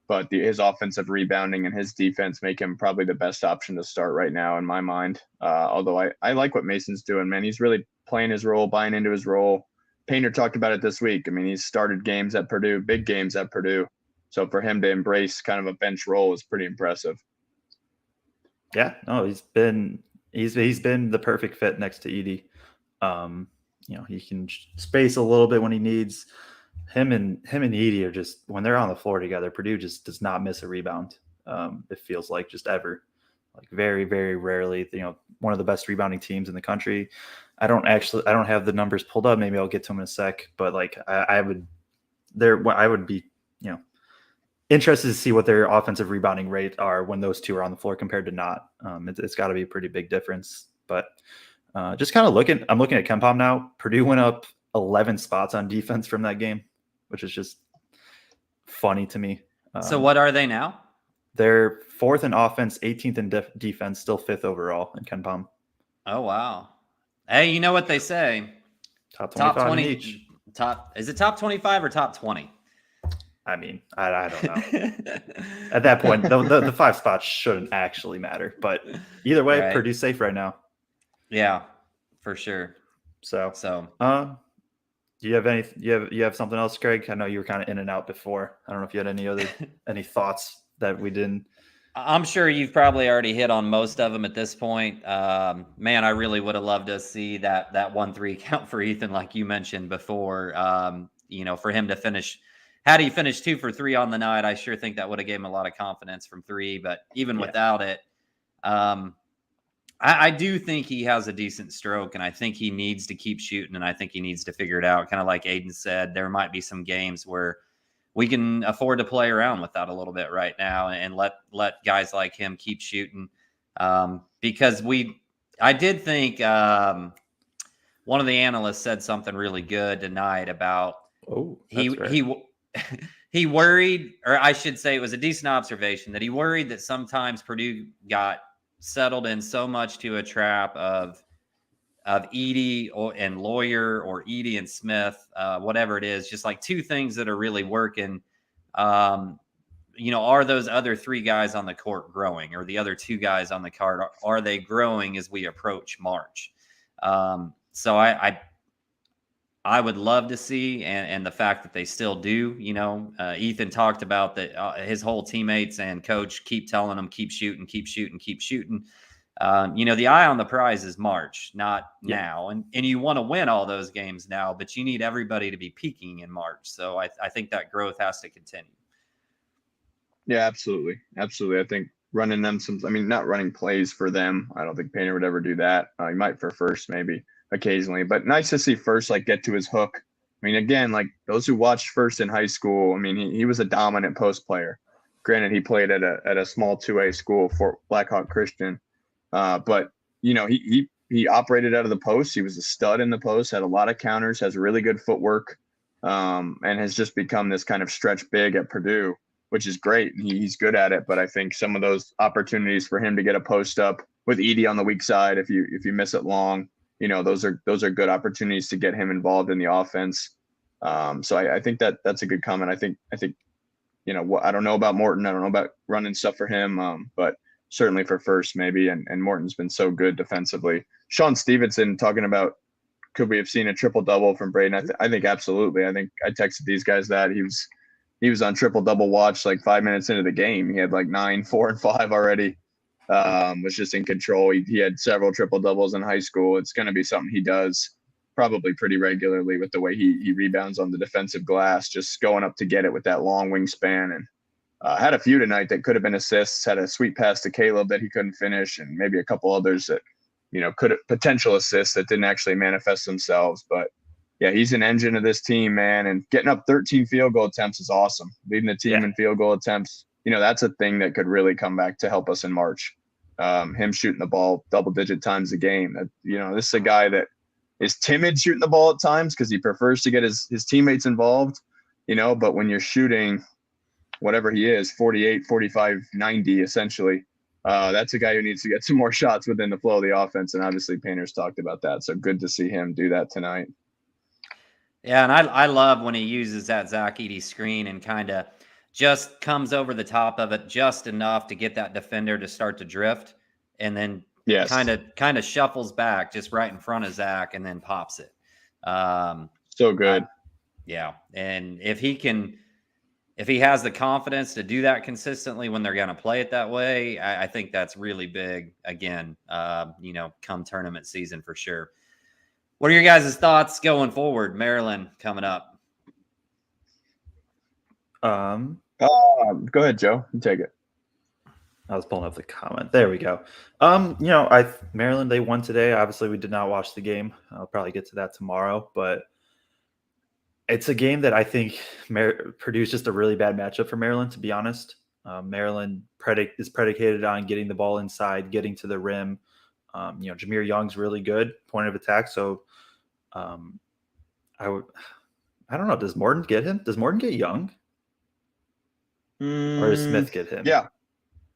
But his offensive rebounding and his defense make him probably the best option to start right now in my mind. Although I like what Mason's doing, man. He's really playing his role, buying into his role. Painter talked about it this week. I mean, he's started games at Purdue, big games at Purdue. So for him to embrace kind of a bench role is pretty impressive. Yeah, no, he's been the perfect fit next to Edie. He can space a little bit when he needs. Him and Edie are just, when they're on the floor together, Purdue just does not miss a rebound. It feels like just ever, like very, very rarely. One of the best rebounding teams in the country. I don't have the numbers pulled up. Maybe I'll get to them in a sec. But like I would be interested to see what their offensive rebounding rate are when those two are on the floor compared to not. It's got to be a pretty big difference. But just kind of I'm looking at KenPom now. Purdue went up 11 spots on defense from that game, which is just funny to me. So what are they now? They're 4th in offense, 18th in defense, still 5th overall in KenPom. Oh, wow. Hey, you know what they say? Top 20 each. Is it top 25 or top 20? I mean, I don't know. At that point, the 5 spots shouldn't actually matter. But either way, right. Purdue's safe right now. Yeah, for sure. So do you have you have something else, Kraig? I know you were kind of in and out before. I don't know if you had any thoughts that we didn't. I'm sure you've probably already hit on most of them at this point. Man, I really would have loved to see that 1-3 count for Ethan, like you mentioned before. For him to finish, had he finished 2 for 3 on the night, I sure think that would have given him a lot of confidence from 3. But even without it, I do think he has a decent stroke, and I think he needs to keep shooting, and I think he needs to figure it out. Kind of like Aidan said, there might be some games where we can afford to play around with that a little bit right now and let guys like him keep shooting. Because I did think one of the analysts said something really good tonight about he worried, or I should say it was a decent observation, that he worried that sometimes Purdue got settled in so much to a trap of Edie and Lawyer, or Edie and Smith, whatever it is, just like 2 things that are really working. Are those other 3 guys on the court growing, or the other 2 guys on the card, are they growing as we approach March? So I would love to see, and the fact that they still do, Ethan talked about that his whole teammates and coach keep telling him, keep shooting. The eye on the prize is March, not now. And you want to win all those games now, but you need everybody to be peaking in March. So I think that growth has to continue. Yeah, absolutely. Absolutely. I think running them not running plays for them. I don't think Painter would ever do that. He might for First maybe occasionally, but nice to see First get to his hook. I mean, again, those who watched First in high school, I mean, he was a dominant post player. Granted, he played at a small 2A school for Blackhawk Christian. But he operated out of the post. He was a stud in the post, had a lot of counters, has really good footwork, and has just become this kind of stretch big at Purdue, which is great. He's good at it. But I think some of those opportunities for him to get a post up with Edie on the weak side, if you miss it long, those are good opportunities to get him involved in the offense. So I think that's a good comment. I think I don't know about Morton. I don't know about running stuff for him, but certainly for First maybe, and Morton's been so good defensively. Sean Stevenson talking about, could we have seen a triple-double from Braden? I think absolutely. I think I texted these guys that he was on triple-double watch 5 minutes into the game. He had 9, 4, and 5 already. Was just in control. He had several triple-doubles in high school. It's going to be something he does probably pretty regularly with the way he rebounds on the defensive glass, just going up to get it with that long wingspan. And had a few tonight that could have been assists, had a sweet pass to Caleb that he couldn't finish, and maybe a couple others that, could have potential assists that didn't actually manifest themselves. But yeah, he's an engine of this team, man. And getting up 13 field goal attempts is awesome. Leading the team in field goal attempts, that's a thing that could really come back to help us in March. Him shooting the ball double-digit times a game. This is a guy that is timid shooting the ball at times because he prefers to get his teammates involved, but when you're shooting whatever he is, 48, 45, 90, essentially, that's a guy who needs to get some more shots within the flow of the offense. And obviously Painter's talked about that. So good to see him do that tonight. Yeah, and I love when he uses that Zach Edey screen and kind of just comes over the top of it just enough to get that defender to start to drift, and then kind of shuffles back just right in front of Zach and then pops it. So good. Yeah. And if he has the confidence to do that consistently when they're going to play it that way, I think that's really big again, come tournament season for sure. What are your guys' thoughts going forward? Maryland coming up. Go ahead, Joe. You take it. I was pulling up the comment. There we go. Maryland, they won today. Obviously, we did not watch the game. I'll probably get to that tomorrow, but it's a game that I think Purdue's just a really bad matchup for Maryland, to be honest. Maryland is predicated on getting the ball inside, getting to the rim. Jameer Young's really good point of attack. So I don't know. Does Morton get him? Does Morton get Young? Or does Smith get him? Yeah.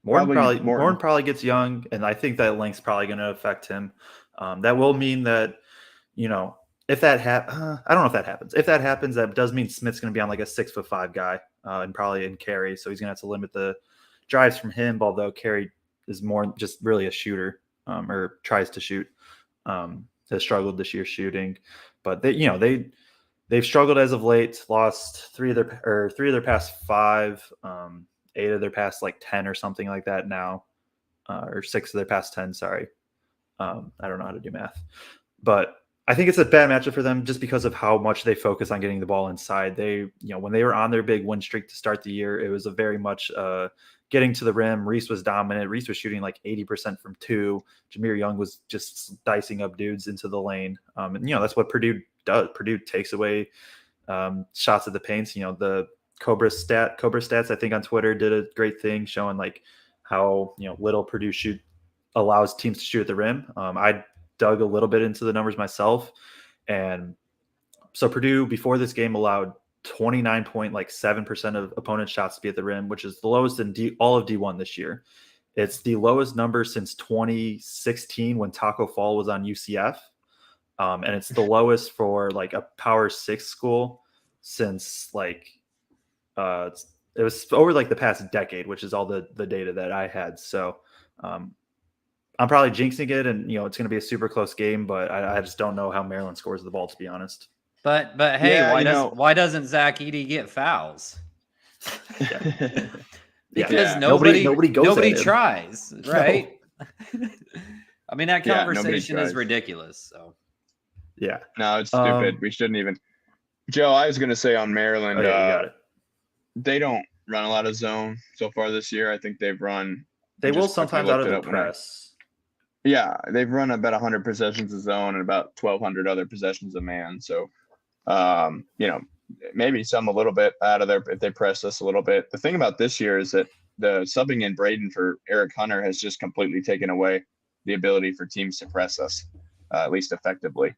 Morton probably gets Young, and I think that length's probably going to affect him. That will mean that, if that happens, I don't know if that happens. If that happens, that does mean Smith's going to be on a 6'5" guy and probably in carry. So he's going to have to limit the drives from him, although Carey is more just really a shooter or tries to shoot. Has struggled this year shooting, but they've struggled as of late. Lost three of their past 5, 8 of their past 10 or something like that now, or 6 of their past 10. Sorry, I don't know how to do math, but I think it's a bad matchup for them just because of how much they focus on getting the ball inside. They, when they were on their big win streak to start the year, it was a very much getting to the rim. Reese was dominant. Reese was shooting 80% from 2. Jameer Young was just dicing up dudes into the lane. And that's what Purdue does. Purdue takes away shots at the paints. The Cobra Stats, I think on Twitter, did a great thing showing how little Purdue allows teams to shoot at the rim. I dug a little bit into the numbers myself, and so Purdue before this game allowed 29.7% of opponent shots to be at the rim, which is the lowest in all of D1 this year. It's the lowest number since 2016 when Taco Fall was on UCF, and it's the lowest for a Power 6 school since it was over the past decade, which is all the data that I had. So I'm probably jinxing it, and it's going to be a super close game, but I just don't know how Maryland scores the ball, to be honest. But hey, why doesn't Zach Edey get fouls? Because nobody tries, right? I mean, that Yeah, nobody conversation is tries. ridiculous. So Yeah. No, it's stupid. We shouldn't even. Joe, I was going to say on Maryland, Oh, yeah, you got it. they don't run a lot of zone so far this year. I think they've run. They I will just quickly sometimes out looked of it the up when I- press. Yeah, they've run about 100 possessions of zone and about 1,200 other possessions of man. So, maybe some a little bit out of there if they press us a little bit. The thing about this year is that the subbing in Braden for Eric Hunter has just completely taken away the ability for teams to press us, at least effectively.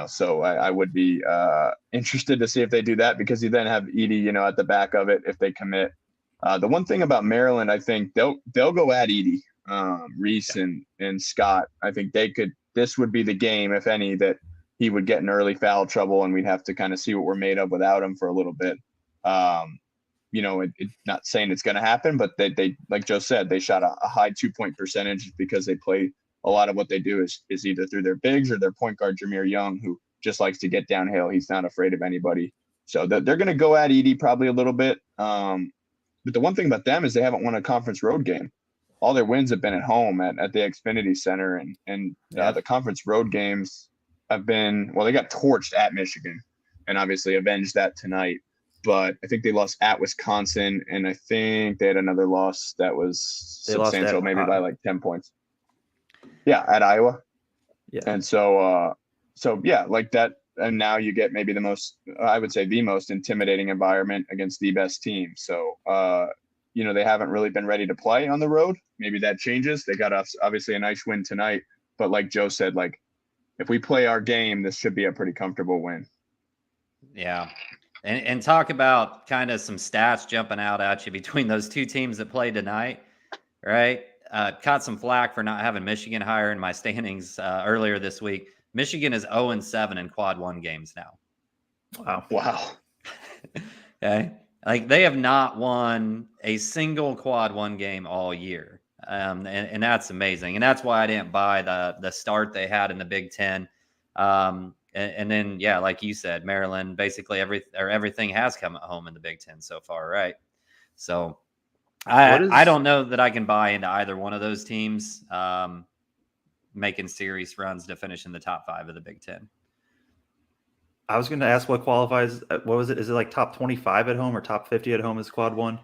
So I would be interested to see if they do that, because you then have Edie, at the back of it if they commit. The one thing about Maryland, I think they'll go at Edie, Reese and Scott. I think this would be the game, if any, that he would get in early foul trouble, and we'd have to kind of see what we're made of without him for a little bit. Not saying it's going to happen, but they like Joe said, they shot a high 2-point percentage because they play a lot of what they do is either through their bigs or their point guard, Jameer Young, who just likes to get downhill. He's not afraid of anybody. So they're going to go at Edie probably a little bit. But the one thing about them is they haven't won a conference road game. All their wins have been at home at the Xfinity Center, and the conference road games have been, well, they got torched at Michigan and obviously avenged that tonight. But I think they lost at Wisconsin, and I think they had another loss that was substantial, maybe by like 10 points. Yeah, at Iowa. Yeah. And so yeah, like that. And now you get maybe the most intimidating environment against the best team. So, they haven't really been ready to play on the road. Maybe that changes. They got us obviously a nice win tonight, but like Joe said, like if we play our game, this should be a pretty comfortable win. yeah. And talk about kind of some stats jumping out at you between those two teams that played tonight, right? Caught some flack for not having Michigan higher in my standings earlier this week. Michigan is 0-7 in quad 1 games now. Wow. Okay. Like they have not won a single quad 1 game all year. And that's amazing. And that's why I didn't buy the start they had in the Big Ten. And then, yeah, like you said, Maryland, basically everything has come at home in the Big Ten so far, right? So I don't know that I can buy into either one of those teams making serious runs to finish in the top 5 of the Big Ten. I was going to ask what qualifies. What was it? Is it like top 25 at home or top 50 at home is quad 1?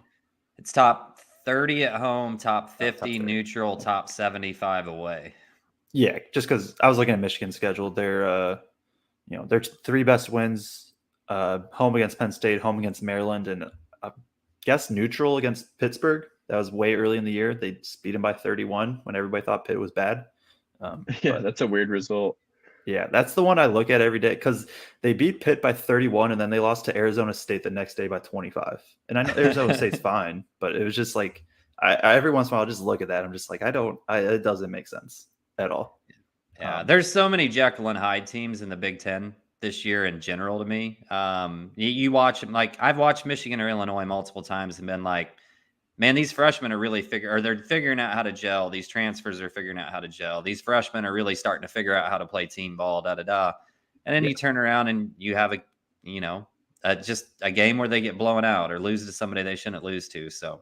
It's top 30 at home, top 50 neutral, top 75 away. Yeah, just because I was looking at Michigan's schedule. Their 3 best wins, home against Penn State, home against Maryland, and I guess neutral against Pittsburgh. That was way early in the year. They beat them by 31 when everybody thought Pitt was bad. That's a weird result. Yeah, that's the one I look at every day because they beat Pitt by 31 and then they lost to Arizona State the next day by 25. And I know Arizona State's fine, but it was just like I every once in a while I'll just look at that. I'm just like, it doesn't make sense at all. Yeah, there's so many Jekyll and Hyde teams in the Big Ten this year in general to me. You watch them, like I've watched Michigan or Illinois multiple times and been like, man, these freshmen are really they're figuring out how to gel. These transfers are figuring out how to gel. These freshmen are really starting to figure out how to play team ball, And then you turn around and you have just a game where they get blown out or lose to somebody they shouldn't lose to. So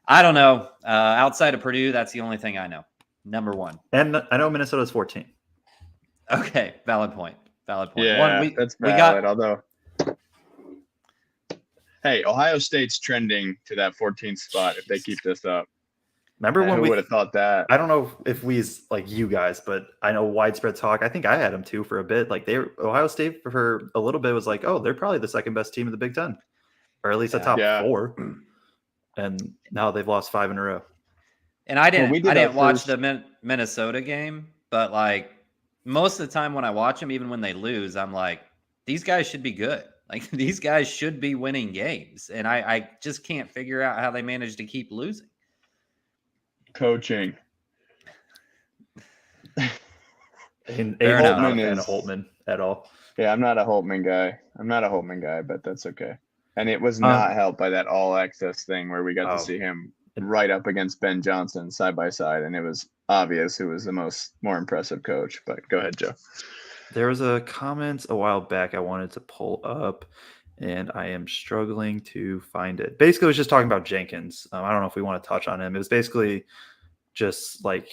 I don't know. Outside of Purdue, that's the only thing I know. Number 1. And I know Minnesota's 14. Okay, valid point. Yeah, that's valid. Although, hey, Ohio State's trending to that 14th spot if they keep this up. Remember when we would have thought that? I don't know if we like you guys, but I know widespread talk. I think I had them too for a bit. Like Ohio State for a little bit was like, oh, they're probably the second best team in the Big Ten, or at least a top 4. And now they've lost 5 in a row. And I didn't watch the Minnesota game, but like most of the time when I watch them, even when they lose, I'm like, these guys should be good. Like these guys should be winning games. And I just can't figure out how they manage to keep losing. Coaching. And Holtman not a fan of Holtman at all. Yeah, I'm not a Holtman guy, but that's okay. And it was not helped by that all access thing where we got to see him right up against Ben Johnson side by side, and it was obvious who was the more impressive coach. But go ahead, Joe. There was a comment a while back I wanted to pull up, and I am struggling to find it. Basically, it was just talking about Jenkins. I don't know if we want to touch on him. It was basically just like,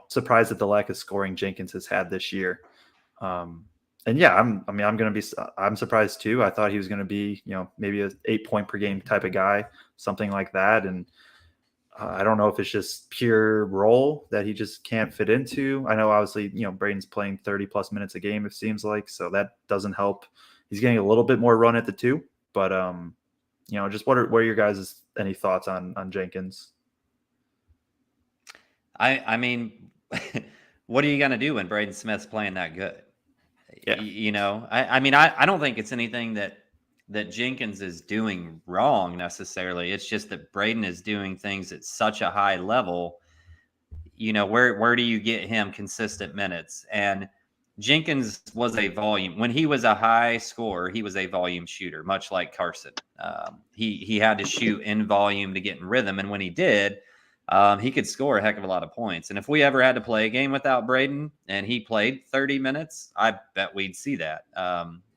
surprised at the lack of scoring Jenkins has had this year. And yeah, I'm surprised too. I thought he was going to be, maybe a 8-point per game type of guy, something like that. And I don't know if it's just pure role that he just can't fit into. I know obviously, Braden's playing 30 plus minutes a game, it seems like, so that doesn't help. He's getting a little bit more run at the 2, but just what are your guys' any thoughts on Jenkins? I mean, what are you going to do when Braden Smith's playing that good? Yeah. I don't think it's anything that Jenkins is doing wrong necessarily. It's just that Braden is doing things at such a high level. Where do you get him consistent minutes? And Jenkins was a volume. When he was a high scorer, he was a volume shooter, much like Carson. He had to shoot in volume to get in rhythm. And when he did, he could score a heck of a lot of points. And if we ever had to play a game without Braden and he played 30 minutes, I bet we'd see that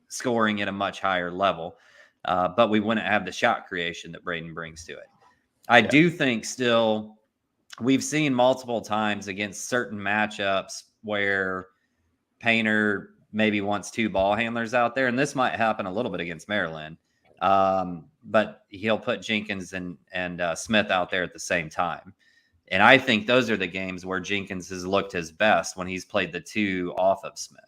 scoring at a much higher level. But we wouldn't have the shot creation that Braden brings to it. I do think still we've seen multiple times against certain matchups where Painter maybe wants 2 ball handlers out there. And this might happen a little bit against Maryland. But he'll put Jenkins and Smith out there at the same time. And I think those are the games where Jenkins has looked his best when he's played the 2 off of Smith.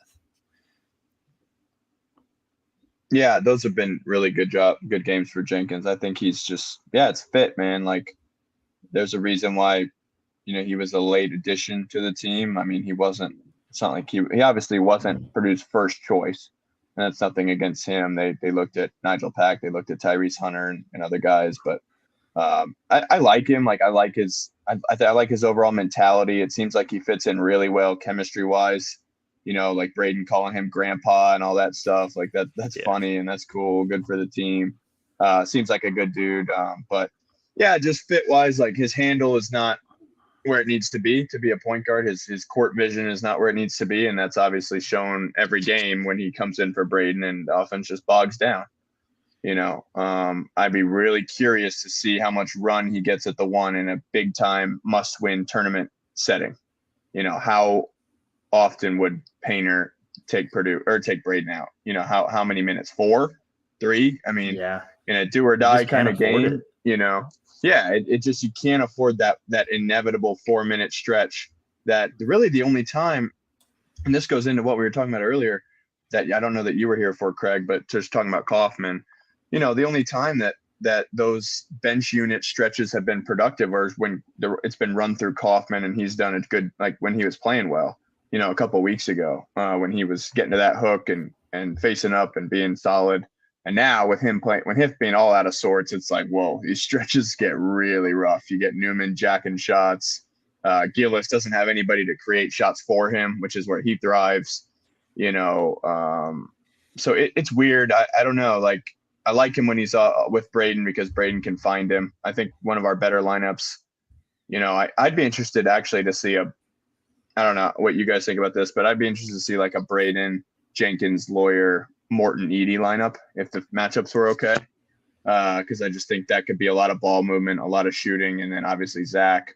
Yeah, those have been really good games for Jenkins. I think he's just, it's fit, man. Like, there's a reason why, he was a late addition to the team. I mean, it's not like he obviously wasn't Purdue's first choice. And that's nothing against him. They looked at Nigel Pack, they looked at Tyrese Hunter and other guys, but I like him. Like, I like his overall mentality. It seems like he fits in really well chemistry wise. Like Braden calling him grandpa and all that stuff. Like that's funny and that's cool. Good for the team. Seems like a good dude. But yeah, just fit wise, like his handle is not where it needs to be a point guard. His court vision is not where it needs to be. And that's obviously shown every game when he comes in for Braden and the offense just bogs down. I'd be really curious to see how much run he gets at the 1 in a big time must win tournament setting. How often would Painter take Purdue or take Braden out? How many minutes? 4, 3? I mean, in a do or die kind of game, it just, you can't afford that inevitable 4-minute stretch that really the only time, and this goes into what we were talking about earlier, that I don't know that you were here for, Kraig, but just talking about Kaufman, the only time that those bench unit stretches have been productive or when it's been run through Kaufman and he's done it good, like when he was playing well, a couple of weeks ago, when he was getting to that hook and facing up and being solid. And now with him being all out of sorts, it's like, whoa, these stretches get really rough. You get Newman jacking shots. Gillis doesn't have anybody to create shots for him, which is where he thrives, so it's weird. I don't know. Like, I like him when he's with Braden because Braden can find him. I think one of our better lineups, I'd be interested actually to see I don't know what you guys think about this, but I'd be interested to see like a Braden, Jenkins, Lawyer, Morton, Edey lineup if the matchups were okay. Because I just think that could be a lot of ball movement, a lot of shooting, and then obviously Zach,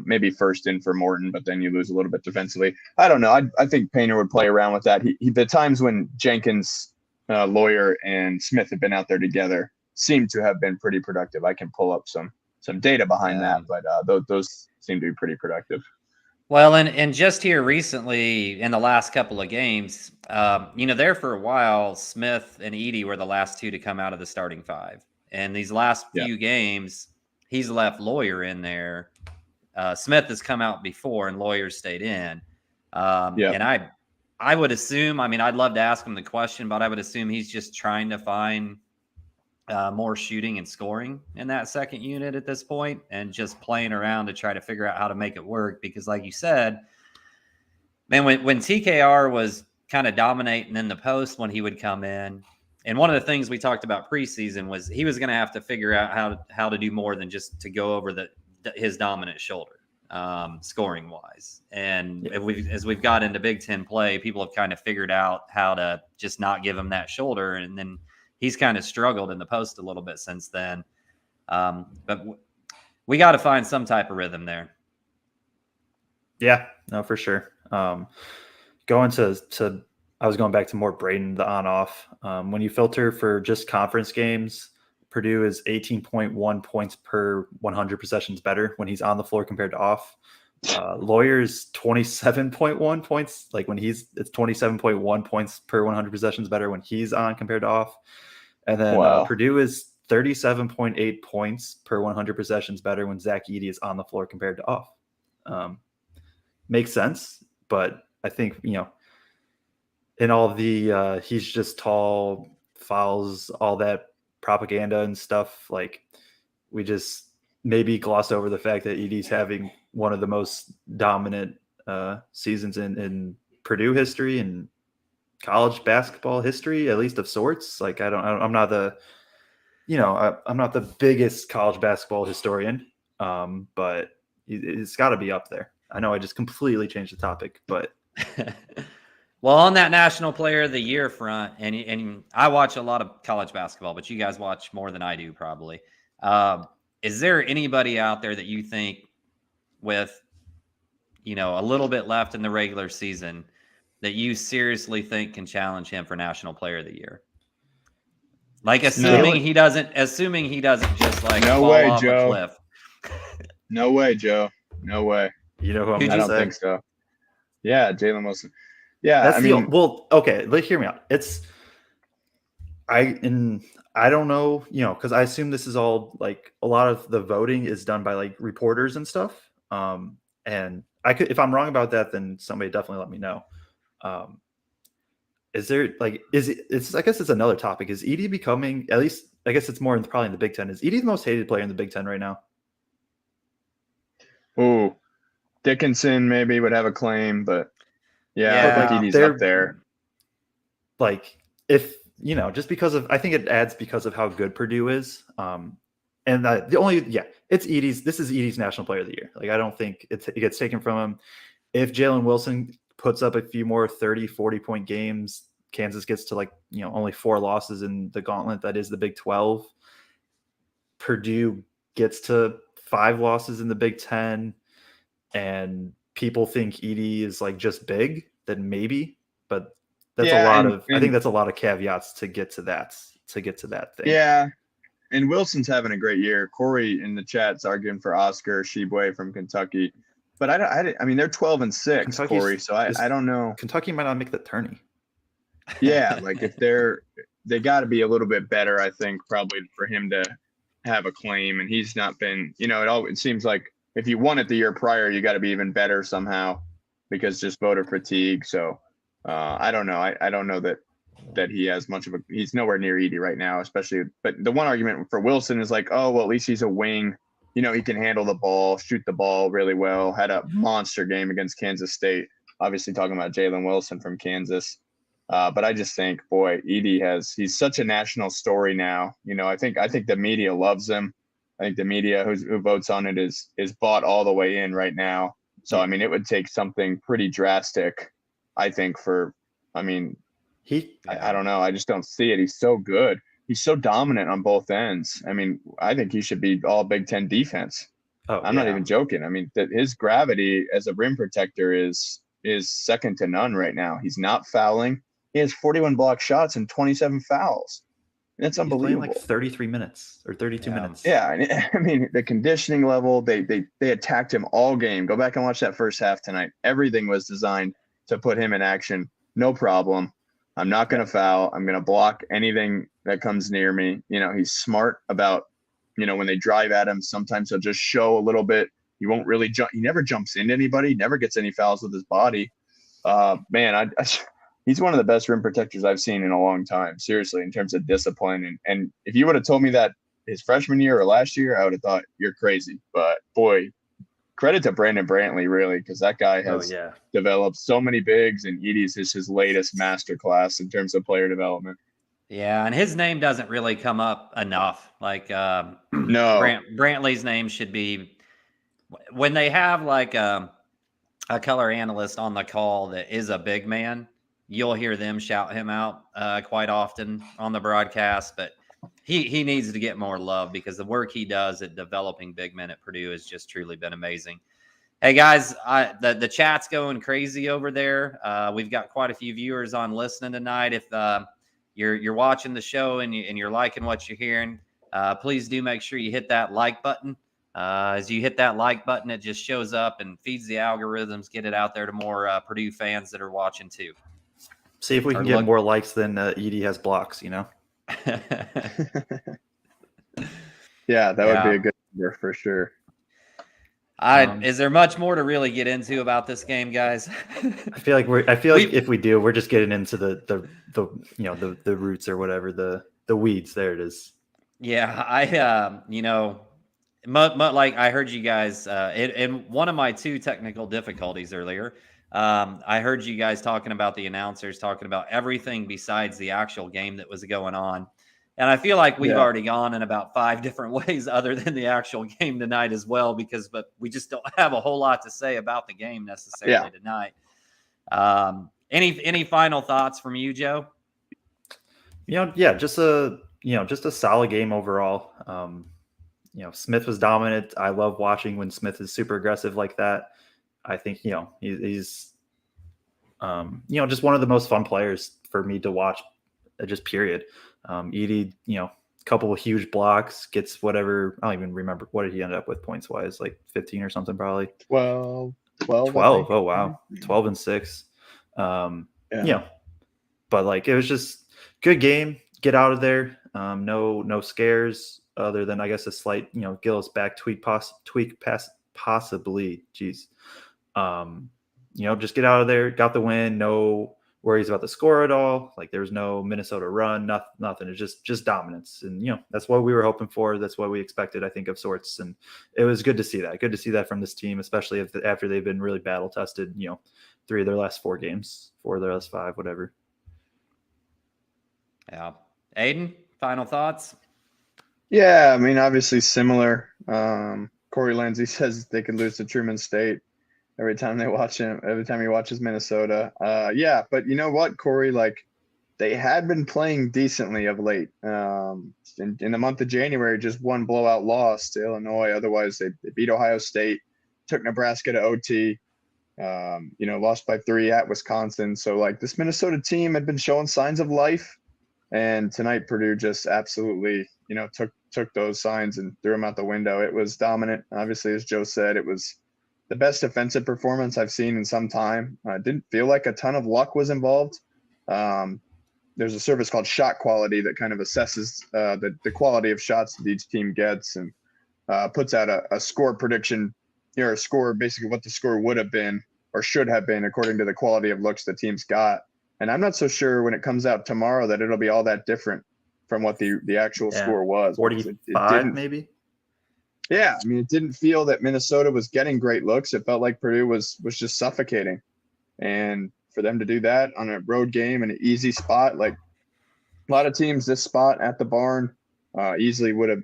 maybe first in for Morton, but then you lose a little bit defensively. I don't know. I think Painter would play around with that. The times when Jenkins, Lawyer, and Smith have been out there together seem to have been pretty productive. I can pull up some data behind that, but those seem to be pretty productive. Well, and just here recently in the last couple of games, there for a while, Smith and Edey were the last 2 to come out of the starting 5. And these last few games, he's left Lawyer in there. Smith has come out before and Lawyer stayed in. And I would assume, I'd love to ask him the question, but I would assume he's just trying to find more shooting and scoring in that second unit at this point and just playing around to try to figure out how to make it work. Because like you said, man, when TKR was kind of dominating in the post when he would come in, and one of the things we talked about preseason was he was going to have to figure out how to do more than just to go over his dominant shoulder, scoring wise. And as we've got into Big Ten play, people have kind of figured out how to just not give him that shoulder. And then he's kind of struggled in the post a little bit since then. But we got to find some type of rhythm there. Yeah, no, for sure. I was going back to more Braden, the on-off. When you filter for just conference games, Purdue is 18.1 points per 100 possessions better when he's on the floor compared to off. Lawyer's 27.1 points. Like it's 27.1 points per 100 possessions better when he's on compared to off. And then Wow. Purdue is 37.8 points per 100 possessions better when Zach Edey is on the floor compared to off. Makes sense, but I think, in all the he's just tall, fouls, all that propaganda and stuff, like we just maybe gloss over the fact that Edey's having one of the most dominant seasons in Purdue history and college basketball history, at least of sorts. Like I'm not the biggest college basketball historian, but it's got to be up there. I know I just completely changed the topic, but well, on that National Player of the Year front, and I watch a lot of college basketball, but you guys watch more than I do probably. Is there anybody out there that you think with, a little bit left in the regular season that you seriously think can challenge him for National Player of the Year? Like assuming he doesn't just like no fall way, off Joe. a cliff. No way, Joe. No way. You know who I'm I don't think so. Yeah, Jalen Wilson. Yeah, that's okay. Hear me out. I don't know, because I assume this is all like a lot of the voting is done by like reporters and stuff. And if I'm wrong about that, then somebody definitely let me know. I guess it's another topic. Is Edey becoming, at least, I guess it's more probably in the Big Ten. Is Edey the most hated player in the Big Ten right now? Ooh, Dickinson maybe would have a claim, but I think Edey's up there. Like, if, just because of, I think it adds because of how good Purdue is. And it's Edey's, this is Edey's National Player of the Year. Like, I don't think it gets taken from him. If Jalen Wilson puts up a few more 30, 40-point games, Kansas gets to only 4 losses in the gauntlet that is the Big 12. Purdue gets to 5 losses in the Big 10, and people think Edey is just big, then maybe, but that's I think that's a lot of caveats to get to that thing. Yeah. And Wilson's having a great year. Corey in the chat's arguing for Oscar Tshiebwe from Kentucky. But I mean, they're 12-6, Corey. So I don't know. Kentucky might not make the tourney. Yeah, if they got to be a little bit better, I think, probably for him to have a claim. And he's not been, it seems like if you won it the year prior, you got to be even better somehow because just voter fatigue. So I don't know. I don't know that he has much of he's nowhere near Edey right now, especially. But the one argument for Wilson is at least he's a wing. He can handle the ball, shoot the ball really well, had a monster game against Kansas State. Obviously talking about Jalen Wilson from Kansas. But I just think, boy, Edey he's such a national story now. I think the media loves him. I think the media who votes on it is bought all the way in right now. So, I mean, it would take something pretty drastic, I think, I don't know. I just don't see it. He's so good. He's so dominant on both ends. I mean, I think he should be all Big Ten defense. I'm not even joking. I mean, his gravity as a rim protector is second to none right now. He's not fouling. He has 41 blocked shots and 27 fouls. That's unbelievable. He's playing 33 minutes or 32 minutes. Yeah, I mean, the conditioning level, they attacked him all game. Go back and watch that first half tonight. Everything was designed to put him in action. No problem. I'm not going to foul. I'm going to block anything that comes near me. He's smart about, when they drive at him, sometimes he'll just show a little bit. He won't really jump. He never jumps into anybody, never gets any fouls with his body. He's one of the best rim protectors I've seen in a long time, seriously, in terms of discipline. And if you would have told me that his freshman year or last year, I would have thought you're crazy. But boy, credit to Brandon Brantley, really, because that guy has developed so many bigs, and Edey's is his latest masterclass in terms of player development. Yeah, and his name doesn't really come up enough. No, Brantley's name should be when they have a color analyst on the call that is a big man. You'll hear them shout him out quite often on the broadcast, but he needs to get more love because the work he does at developing big men at Purdue has just truly been amazing. Hey guys, the chat's going crazy over there. We've got quite a few viewers on listening tonight. If you're watching the show and you're liking what you're hearing, please do make sure you hit that like button. As you hit that like button, it just shows up and feeds the algorithms, get it out there to more Purdue fans that are watching too. See if we can get more likes than Edie has blocks, Yeah, that would be a good number for sure. Is there much more to really get into about this game, guys? I feel like if we do, we're just getting into the the roots or whatever, the weeds. There it is. Yeah, like I heard you guys in one of my 2 technical difficulties earlier. I heard you guys talking about the announcers, talking about everything besides the actual game that was going on. And I feel like we've already gone in about 5 different ways other than the actual game tonight as well, but we just don't have a whole lot to say about the game necessarily tonight. Any final thoughts from you, Joe? Just a solid game overall. Smith was dominant. I love watching when Smith is super aggressive like that. I think, he's just one of the most fun players for me to watch, just period. Edie, couple of huge blocks, gets whatever. I don't even remember what did he end up with points wise, like 15 or something, probably 12. Oh wow, 12 and 6. But like it was just good game. Get out of there. No scares other than I guess a slight Gillis back tweak possibly. Jeez. Just get out of there. Got the win. No worries about the score at all. Like there was no Minnesota run, nothing. It's just dominance. And, that's what we were hoping for. That's what we expected, I think, of sorts. And it was good to see that. Good to see that from this team, especially after they've been really battle tested, 3 of their last 4 games, 4 of their last 5, whatever. Yeah. Aidan, final thoughts? Yeah, I mean, obviously similar. Corey Lindsey says they could lose to Truman State every time he watches Minnesota. But you know what, Corey, like they had been playing decently of late. In the month of January, just one blowout loss to Illinois. Otherwise, they beat Ohio State, took Nebraska to OT, lost by 3 at Wisconsin. So like this Minnesota team had been showing signs of life. And tonight, Purdue just absolutely, took those signs and threw them out the window. It was dominant. Obviously, as Joe said, it was the best defensive performance I've seen in some time. Didn't feel like a ton of luck was involved. There's a service called Shot Quality that kind of assesses the quality of shots that each team gets and puts out a score prediction, a score, basically what the score would have been or should have been according to the quality of looks the teams got. And I'm not so sure when it comes out tomorrow that it'll be all that different from what the actual score was. 45 maybe? Yeah, I mean, it didn't feel that Minnesota was getting great looks. It felt like Purdue was just suffocating. And for them to do that on a road game in an easy spot, like a lot of teams, this spot at the barn easily would have,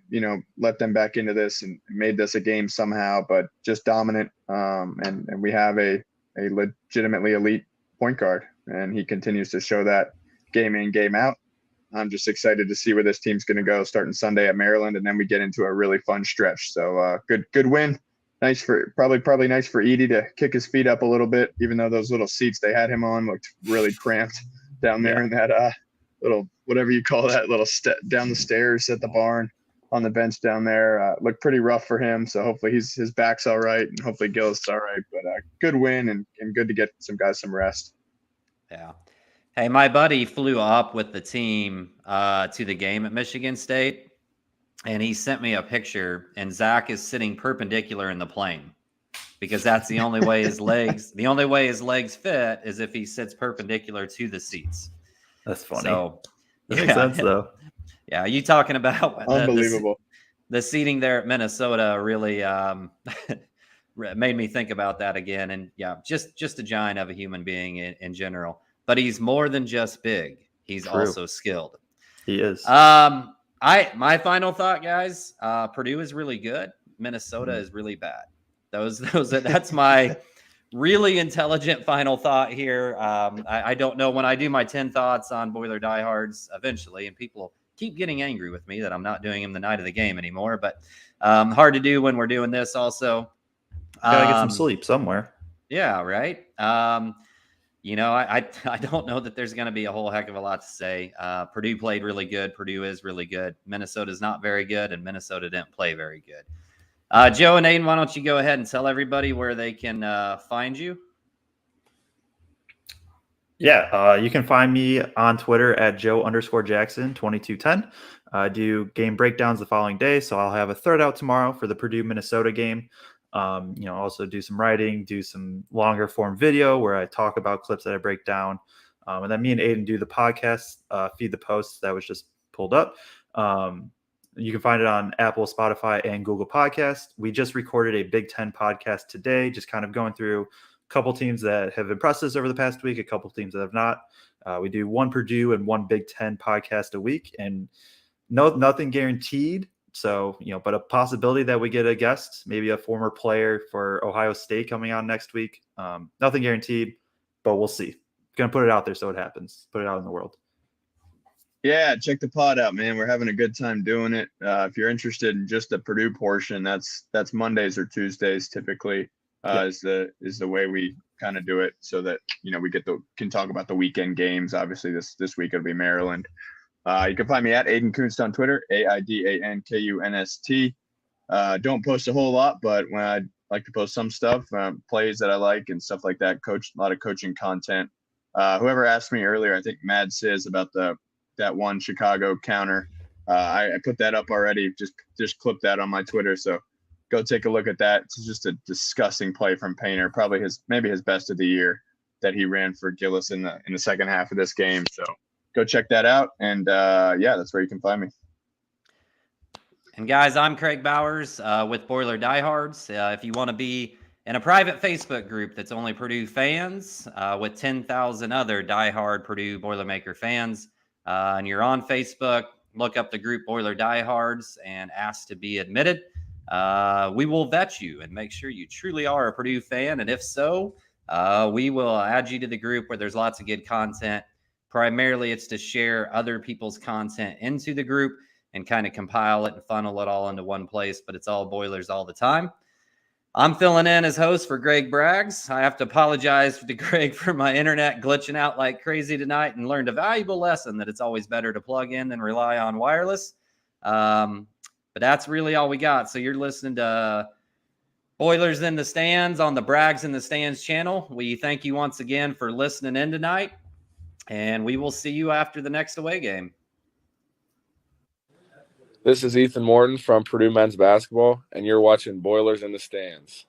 let them back into this and made this a game somehow, but just dominant. And we have a legitimately elite point guard, and he continues to show that game in, game out. I'm just excited to see where this team's going to go starting Sunday at Maryland, and then we get into a really fun stretch. So good win. Nice for probably nice for Edie to kick his feet up a little bit, even though those little seats they had him on looked really cramped down there in that little whatever you call that little step down the stairs at the barn on the bench down there. Looked pretty rough for him. So hopefully his back's all right, and hopefully Gillis is all right. But good win and good to get some guys some rest. Yeah. Hey, my buddy flew up with the team to the game at Michigan State, and he sent me a picture, and Zach is sitting perpendicular in the plane because that's the only way his legs fit is if he sits perpendicular to the seats. That's funny. So, that makes sense, though. Yeah, you talking about unbelievable. The seating there at Minnesota really made me think about that again. And yeah, just a giant of a human being in general. But he's more than just big. He's also skilled. He is. My final thought, guys, Purdue is really good. Minnesota is really bad. That's my really intelligent final thought here. I don't know when I do my 10 thoughts on Boiler Diehards eventually, and people keep getting angry with me that I'm not doing them the night of the game anymore, but hard to do when we're doing this also. Gotta get some sleep somewhere. Yeah, right. You know, I don't know that there's going to be a whole heck of a lot to say. Purdue played really good. Purdue is really good. Minnesota's not very good, and Minnesota didn't play very good. Joe and Aidan, why don't you go ahead and tell everybody where they can find you? Yeah, you can find me on Twitter at Joe_Jackson2210. I do game breakdowns the following day, so I'll have a thread out tomorrow for the Purdue Minnesota game. Also do some writing, do some longer form video where I talk about clips that I break down. And then me and Aidan do the podcast, feed the posts that was just pulled up. You can find it on Apple, Spotify, and Google Podcasts. We just recorded a Big Ten podcast today, just kind of going through a couple teams that have impressed us over the past week, a couple teams that have not. We do one Purdue and one Big Ten podcast a week, and nothing guaranteed. So, but a possibility that we get a guest, maybe a former player for Ohio State coming on next week. Nothing guaranteed, but we'll see. Gonna put it out there so it happens. Put it out in the world. Yeah, check the pod out, man. We're having a good time doing it. If you're interested in just the Purdue portion, that's Mondays or Tuesdays typically. Is the way we kind of do it, so that we can talk about the weekend games. Obviously, this week it'll be Maryland. You can find me at Aidan Kunst on Twitter, AIDANKUNST. Don't post a whole lot, but when I like to post some stuff, plays that I like and stuff like that. A lot of coaching content. Whoever asked me earlier, I think Mad Sizz, about that one Chicago counter. I put that up already. Just clipped that on my Twitter, so go take a look at that. It's just a disgusting play from Painter, probably maybe his best of the year that he ran for Gillis in the second half of this game. So go check that out, and that's where you can find me. And guys, I'm Kraig Bowers with Boiler Diehards. If you want to be in a private Facebook group that's only Purdue fans with 10,000 other diehard Purdue Boilermaker fans, and you're on Facebook, look up the group Boiler Diehards and ask to be admitted. We will vet you and make sure you truly are a Purdue fan. And if so, we will add you to the group where there's lots of good content. Primarily, it's to share other people's content into the group and kind of compile it and funnel it all into one place. But it's all Boilers all the time. I'm filling in as host for Greg Braggs. I have to apologize to Greg for my internet glitching out like crazy tonight, and learned a valuable lesson that it's always better to plug in than rely on wireless. But that's really all we got. So you're listening to Boilers in the Stands on the Braggs in the Stands channel. We thank you once again for listening in tonight, and we will see you after the next away game. This is Ethan Morton from Purdue men's basketball, and you're watching Boilers in the Stands.